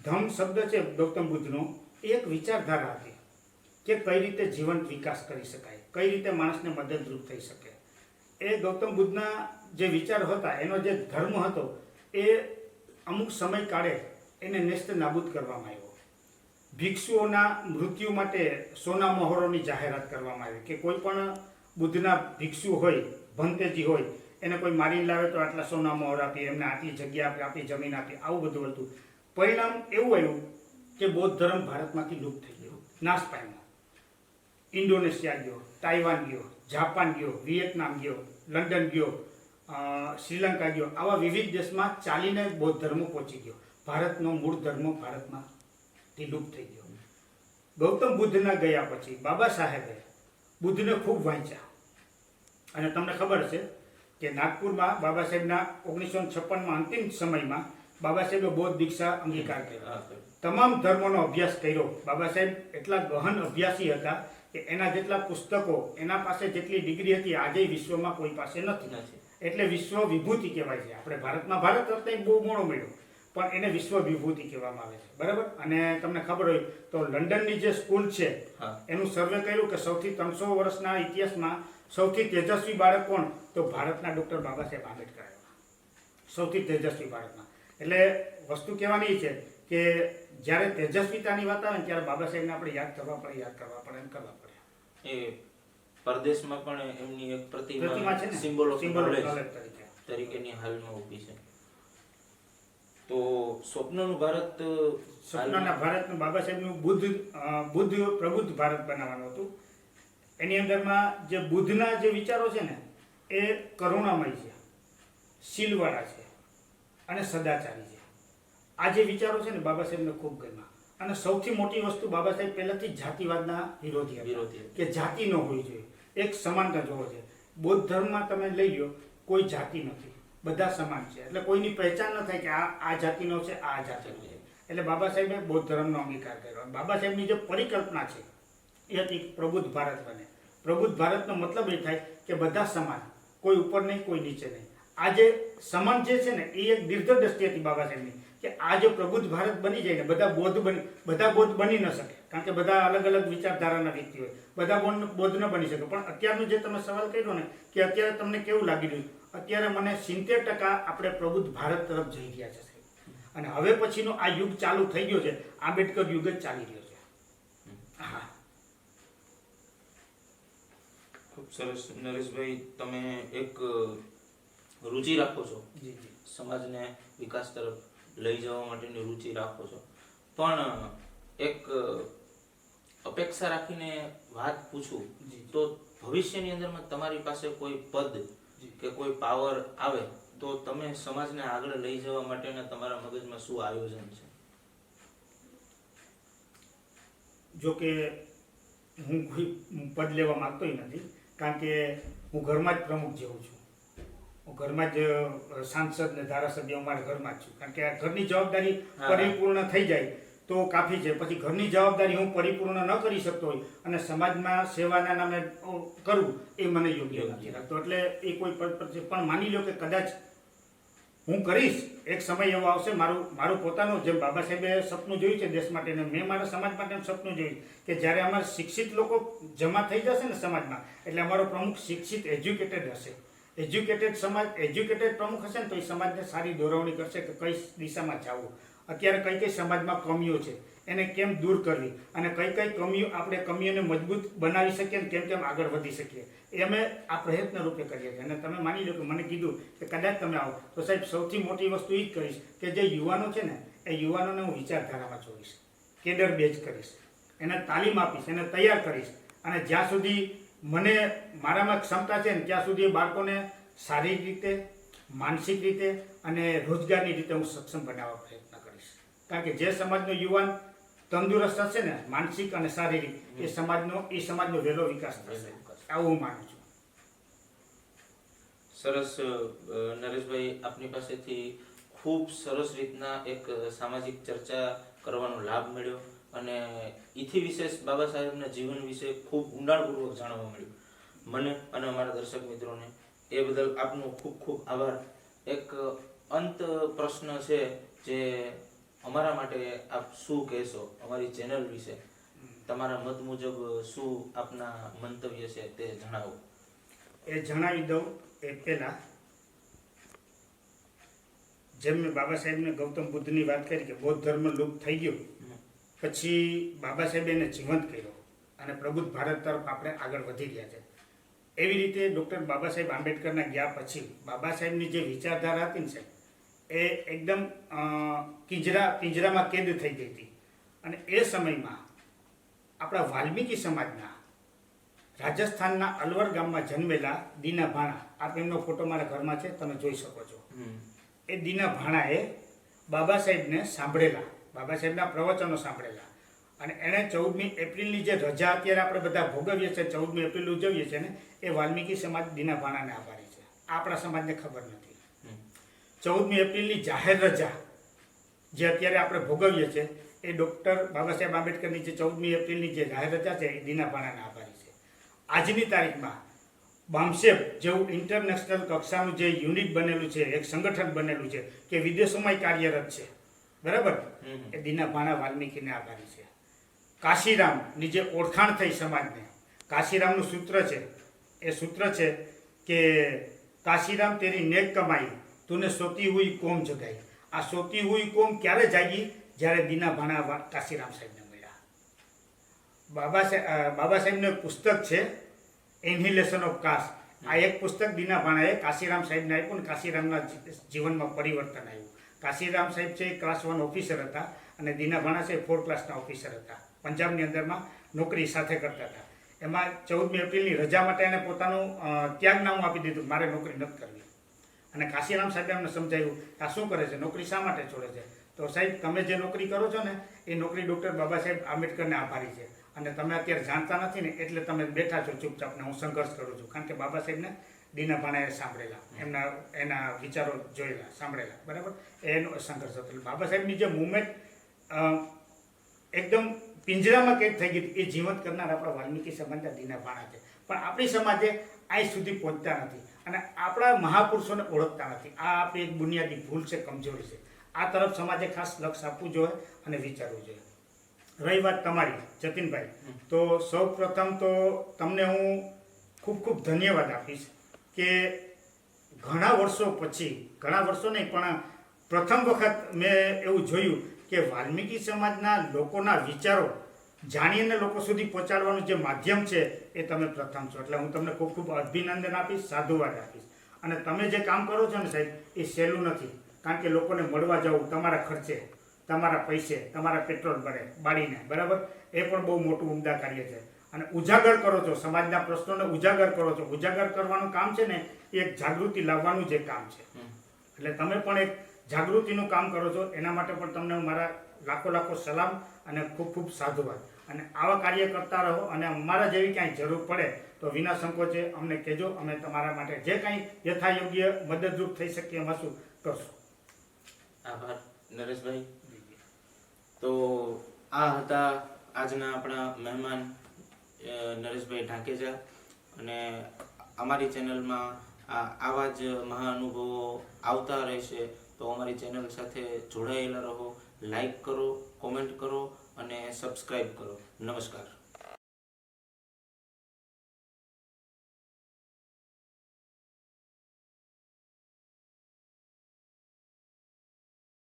ધમ શબ્દ છે ગૌતમ બુદ્ધનો, એ એક વિચારધારા હતી કે કઈ રીતે જીવંત વિકાસ કરી શકાય, કઈ રીતે માણસને મદદરૂપ થઈ શકે. એ ગૌતમ બુદ્ધના જે વિચાર હતા, એનો જે ધર્મ હતો, એ અમુક સમય કાળે એને નેસ્ત નાબૂદ કરવામાં આવ્યો. ભિક્ષુઓના મૃત્યુ માટે સોના મહોરોની જાહેરાત કરવામાં આવી કે કોઈ પણ બુદ્ધના ભિક્ષુ હોય, ભંતેજી હોય, એને કોઈ મારીને લાવે તો આટલા સોના મહોર આપી, એમને આટલી જગ્યા આપી, આટલી જમીન આપી, આવું બધું હતું. પરિણામ એવું આવ્યું કે બૌદ્ધ ધર્મ ભારતમાંથી લુપ્ત થઈ ગયો, નાશ પામ્યો. ઇન્ડોનેશિયા ગયો, તાઇવાન ગયો, જાપાન ગયો, વિયેતનામ ગયો, લંડન ગયો, શ્રીલંકા ગયો. આવા વિવિધ દેશમાં ચાલીને બૌદ્ધ ધર્મ પહોંચી ગયો. ભારતનો મૂળ ધર્મ ભારતમાંથી લુપ્ત થઈ ગયો. ગૌતમ બુદ્ધના ગયા પછી બાબા સાહેબે બુદ્ધને ખૂબ વાંચ્યા. અને તમને ખબર છે કે નાગપુરમાં બાબા સાહેબના 1956માં અંતિમ સમયમાં બાબા સાહેબે બૌદ્ધ દીક્ષા અંગીકાર કર્યો. તમામ ધર્મોનો અભ્યાસ કર્યો. બાબા સાહેબ એટલા ગહન અભ્યાસી હતા કે એના જેટલા પુસ્તકો, એના પાસે જેટલી ડિગ્રી હતી આજે વિશ્વમાં કોઈ પાસે નથી. એટલે વિશ્વ વિભૂતિ કહેવાય છે. આપણે ભારતમાં ભારત રત્ન બહુ મોડો મળ્યો, પણ એને વિશ્વ વિભૂતિ કહેવામાં આવે છે, બરાબર. અને તમને ખબર હોય તો લંડનની જે સ્કૂલ છે એનું સર્વે કર્યું કે સૌથી 300 વર્ષના ઇતિહાસમાં સૌથી તેજસ્વી બાળક કોણ, તો ભારતના ડૉક્ટર બાબા સાહેબ આંબેડકર આવ્યા, સૌથી તેજસ્વી ભારતના. એટલે વસ્તુ કહેવાની છે કે જ્યારે તેજસ્વીતાની વાત આવે ને ત્યારે બાબા સાહેબને આપણે યાદ કરવા પડે અને કરવા પડે. એ પરદેશમાં પણ એમની એક પ્રતિમા છે ને, સિમ્બોલ ઓફ નોલેજ તરીકે તરીકેની હાલમાં ઊભી છે. તો સ્વપ્નનું ભારત, સ્વપ્નના ભારતનું બાબા સાહેબનું બુદ્ધ પ્રબુદ્ધ ભારત બનાવવાનું હતું. એની અંદરમાં જે બુદ્ધના જે વિચારો છે ને એ કરુણામય છે, શીલવાળા છે અને સદાચારી છે. આ જે વિચારો છે ને બાબા સાહેબને ખૂબ ગમ્યા. અને સૌથી મોટી વસ્તુ, બાબા સાહેબ પહેલાથી જાતિવાદના વિરોધી હતા કે જાતિ ન હોવી જોઈએ, એક સમાનતા જોવો છે. બૌદ્ધ ધર્મમાં તમે લઈ લો, કોઈ જાતિ નથી, બધા સમાન છે. એટલે કોઈની પહેચાન ન થાય કે આ જાતિનો છે, આ જાતિનો છે. એટલે બાબા સાહેબે બૌદ્ધ ધર્મનો અંગીકાર કર્યો. બાબા સાહેબની જે પરિકલ્પના છે એ હતી પ્રબુદ્ધ ભારત બને. પ્રબુદ્ધ ભારતનો મતલબ એ થાય કે બધા સમાન, કોઈ ઉપર નહીં, કોઈ નીચે નહીં. આ જે સમાન જે છે ને એ એક દીર્ઘદ્રષ્ટિ હતી બાબા સાહેબની, કે આ જો પ્રબુદ્ધ ભારત બની જાય ને બધા બોધ બની ન શકે, કારણ કે બધા અલગ અલગ વિચારધારાના વ્યક્તિ હોય, બધા બોધ ન બની શકે. પણ અત્યારનું જે તમે સવાલ કર્યો ને કે અત્યારે તમને કેવું લાગી રહ્યું, અત્યારે મને 70% આપણે પ્રબુદ્ધ ભારત તરફ જઈ રહ્યા છે. અને હવે પછીનો આ યુગ ચાલુ થઈ ગયો છે, આંબેડકર યુગ જ ચાલી રહ્યો છે. હા, ખૂબ સરસ નરેશભાઈ, તમે એક રુચિ રાખો છો, સમાજને વિકાસ તરફ લઈ જવા માટેની રુચિ રાખો છો, પણ એક અપેક્ષા રાખીને વાત પૂછું તો ભવિષ્યની અંદરમાં તમારી પાસે કોઈ પદ કે કોઈ પાવર આવે તો તમે સમાજને આગળ લઈ જવા માટેના તમારા મગજમાં શું આયોજન છે? જો કે હું કોઈ પદ લેવા માંગતો નથી, કારણ કે હું ઘરમાં જ પ્રમુખ જેવું છું. હું ઘરમાં જ સાંસદ ને ધારાસભ્ય અમારા ઘરમાં જ છું, કારણ કે આ ઘરની જવાબદારી પરિપૂર્ણ થઈ જાય તો કાફી છે. પછી ઘરની જવાબદારી હું પરિપૂર્ણ ન કરી શકતો હોય અને સમાજમાં સેવાના નામે કરવું એ મને યોગ્ય નથી લાગતો. એટલે એ કોઈ પદ પર છે. પણ માની લો કે કદાચ હું કરીશ, એક સમય એવો આવશે, મારું પોતાનું, જેમ બાબા સાહેબે સપનું જોયું છે દેશ માટે ને મેં મારા સમાજ માટે સપનું જોયું કે જ્યારે અમારા શિક્ષિત લોકો જમા થઈ જશે ને સમાજમાં, એટલે અમારો પ્રમુખ શિક્ષિત એજ્યુકેટેડ હશે. એજ્યુકેટેડ સમાજ, એજ્યુકેટેડ પ્રમુખ હશે ને તો એ સમાજને સારી દોરવણી કરશે કે કઈ દિશામાં જવું, અત્યારે કઈ કઈ સમાજમાં કમીઓ છે એને કેમ દૂર કરવી, અને કઈ કઈ કમીઓ આપણે કમીઓને મજબૂત બનાવી શકીએ ને કેમ આગળ વધી શકીએ, એ અમે આ પ્રયત્ન રૂપે કરીએ છીએ. અને તમે માની લો કે મને કીધું કે કદાચ તમે આવો તો સાહેબ સૌથી મોટી વસ્તુ એ જ કરીશ કે જે યુવાનો છે ને એ યુવાનોને હું વિચારધારામાં જોઈશ, કેડર બેઝ કરીશ, એને તાલીમ આપીશ, એને તૈયાર કરીશ, અને જ્યાં સુધી મને મારામાં ક્ષમતા છે ને ત્યાં સુધી એ બાળકોને શારીરિક રીતે, માનસિક રીતે અને રોજગારની રીતે હું સક્ષમ બનાવવા પ્રયત્ન કરીશ. કારણ કે જે સમાજનો યુવાન તંદુરસ્ત હશે ને માનસિક અને શારીરિક, એ સમાજનો વહેલો વિકાસ થશે, આવું હું માનું છું. સરસ નરેશભાઈ, આપની પાસેથી ખૂબ સરસ રીતના એક સામાજિક ચર્ચા કરવાનો લાભ મળ્યો અને એથી વિશેષ બાબા સાહેબના જીવન વિશે ખૂબ ઊંડાણપૂર્વક જાણવા મળ્યું મને અને અમારા દર્શક મિત્રોને. એ બદલ આપનો ખૂબ ખૂબ આભાર. એક અંત પ્રશ્ન છે જે અમારા માટે આપ શું કહેશો અમારી ચેનલ વિશે? તમારા મત મુજબ શું આપના મંતવ્ય છે તે જણાવો. એ જણાવી દઉં એ પહેલાં, જેમ મેં બાબા સાહેબને ગૌતમ બુદ્ધની વાત કરી કે બૌદ્ધ ધર્મ લુપ્ત થઈ ગયો, પછી બાબા સાહેબે એને જીવંત કર્યો અને પ્રબુદ્ધ ભારત તરફ આપણે આગળ વધી રહ્યા છે. એવી રીતે ડૉક્ટર બાબા સાહેબ આંબેડકરના ગયા પછી બાબા સાહેબની જે વિચારધારા હતી ને એ એકદમ પિંજરામાં કેદ થઈ ગઈ હતી. અને એ સમયમાં આપણા વાલ્મીકી સમાજના રાજસ્થાનના અલવર ગામમાં જન્મેલા દીના ભાણા, આપ એમનો ફોટો મારા ઘરમાં છે, તમે જોઈ શકો છો. એ દીના ભાણાએ બાબા સાહેબને સાંભળેલા, બાબા સાહેબના પ્રવચનો સાંભળેલા અને એણે 14મી એપ્રિલની જે રજા અત્યારે આપણે બધા ભોગવીએ છીએ, 14મી એપ્રિલ ઉજવીએ છીએ ને, એ વાલ્મીકી સમાજ દીના ભાણાને આભારી છે. આપણા સમાજને ખબર નથી. 14મી એપ્રિલની જાહેર રજા જે અત્યારે આપણે ભોગવીએ છીએ એ ડૉક્ટર બાબા સાહેબ આંબેડકરની જે 14મી એપ્રિલની જે જાહેર રજા છે એ દીના ભાણાને આભારી છે. આજની તારીખમાં બામસેબ જેવું ઇન્ટરનેશનલ કક્ષાનું જે યુનિટ બનેલું છે, એક સંગઠન બનેલું છે કે વિદેશોમાંય કાર્યરત છે, બરાબર, એ દીના ભાણા વાલ્મીકીને આભારી છે. કાશીરામની જે ઓળખાણ થઈ સમાજને, કાશીરામનું સૂત્ર છે, એ સૂત્ર છે કે કાશીરામ તેરી નેક કમાઈ તુને સોતી હુઈ કોમ જગાઈ. આ સોતી હુઈ કોમ ક્યારે જાગી? જ્યારે દીના ભાણા કાશીરામ સાહેબને મળ્યા. બાબા સાહેબનું એક પુસ્તક છે એન્હિલેશન ઓફ કાસ્ટ. આ એક પુસ્તક દીના ભાણાએ કાશીરામ સાહેબને આપ્યું અને કાશીરામના જીવનમાં પરિવર્તન આવ્યું. કાશીરામ સાહેબ છે એ ક્લાસ 1 ઓફિસર હતા અને દીના ભાણા છે 4 ક્લાસના ઓફિસર હતા. પંજાબની અંદરમાં નોકરી સાથે કરતા હતા. એમાં 14મી એપ્રિલની રજા માટે એને પોતાનું ત્યાગનામું આપી દીધું, મારે નોકરી નથી કરવી. અને કાશીરામ સાહેબે એમને સમજાવ્યું આ શું કરે છે, નોકરી શા માટે છોડે છે? તો સાહેબ, તમે જે નોકરી કરો છો ને એ નોકરી ડૉક્ટર બાબા સાહેબ આંબેડકરને આભારી છે અને તમે અત્યારે જાણતા નથી ને એટલે તમે બેઠા છો ચૂપચાપ ને હું સંઘર્ષ કરું છું. કારણ કે બાબા સાહેબને દીના ભાણાએ સાંભળેલા, એના વિચારો જોયેલા, સાંભળેલા, બરાબર, એનો સંઘર્ષ હતો. બાબા સાહેબની જે મુવમેન્ટ એકદમ પિંજરામાં કેદ થઈ ગઈ એ જીવંત કરનાર આપણા વાલ્મીકી સમાજના દીના ભાણા છે. પણ આપણી સમાજે આ સુધી પહોંચતા નથી અને આપણા મહાપુરુષોને ઓળખતા નથી. આ આપણી એક બુનિયાદી ભૂલ છે, કમજોરી છે. આ તરફ સમાજે ખાસ લક્ષ આપવું જોઈએ અને વિચારવું જોઈએ. રહી વાત તમારી જતીનભાઈ, તો સૌ પ્રથમ તો તમને હું ખૂબ ખૂબ ધન્યવાદ આપીશ કે ઘણા વર્ષો પછી, ઘણા વર્ષો નહીં પણ પ્રથમ વખત મેં એવું જોયું કે વાલ્મીકી સમાજના લોકોના વિચારો જાણીને લોકો સુધી પહોંચાડવાનું જે માધ્યમ છે એ તમે પ્રથમ છો. એટલે હું તમને ખૂબ ખૂબ અભિનંદન આપીશ, સાધુવાદ આપીશ. અને તમે જે કામ કરો છો ને સાહેબ, એ સહેલું નથી. કારણ કે લોકોને મળવા જવું તમારા ખર્ચે, તમારા પૈસે, તમારા પેટ્રોલ બાળીને, બરાબર, એ પણ બહુ મોટું ઉમદા કાર્ય છે. અને ઉજાગર કરો છો, સમાજના પ્રશ્નોને ઉજાગર કરો છો. ઉજાગર કરવાનું કામ છે ને એ એક જાગૃતિ લાવવાનું જે કામ છે. એટલે તમે પણ એક જાગૃતિનું કામ કરો છો. એના માટે પણ તમને મારા લાખો લાખો સલામ અને ખૂબ ખૂબ સાધુવાદ. અને આવા કાર્ય કરતા રહો અને અમારા જેવી કાંઈ જરૂર પડે તો વિના સંકોચે અમને કહેજો. અમે તમારા માટે જે કાંઈ યથાયોગ્ય મદદરૂપ થઈ શકીએ એમ હશું કરશું. આભાર નરેશભાઈ. તો આ હતા આજના આપણા મહેમાન નરેશભાઈ ઢાકેજા. અને અમારી ચેનલમાં આવા જ મહાનુભવો આવતા રહેશે. તો અમારી ચેનલ સાથે જોડાયેલા રહો, લાઈક કરો, કોમેન્ટ કરો અને સબસ્ક્રાઈબ કરો. નમસ્કાર.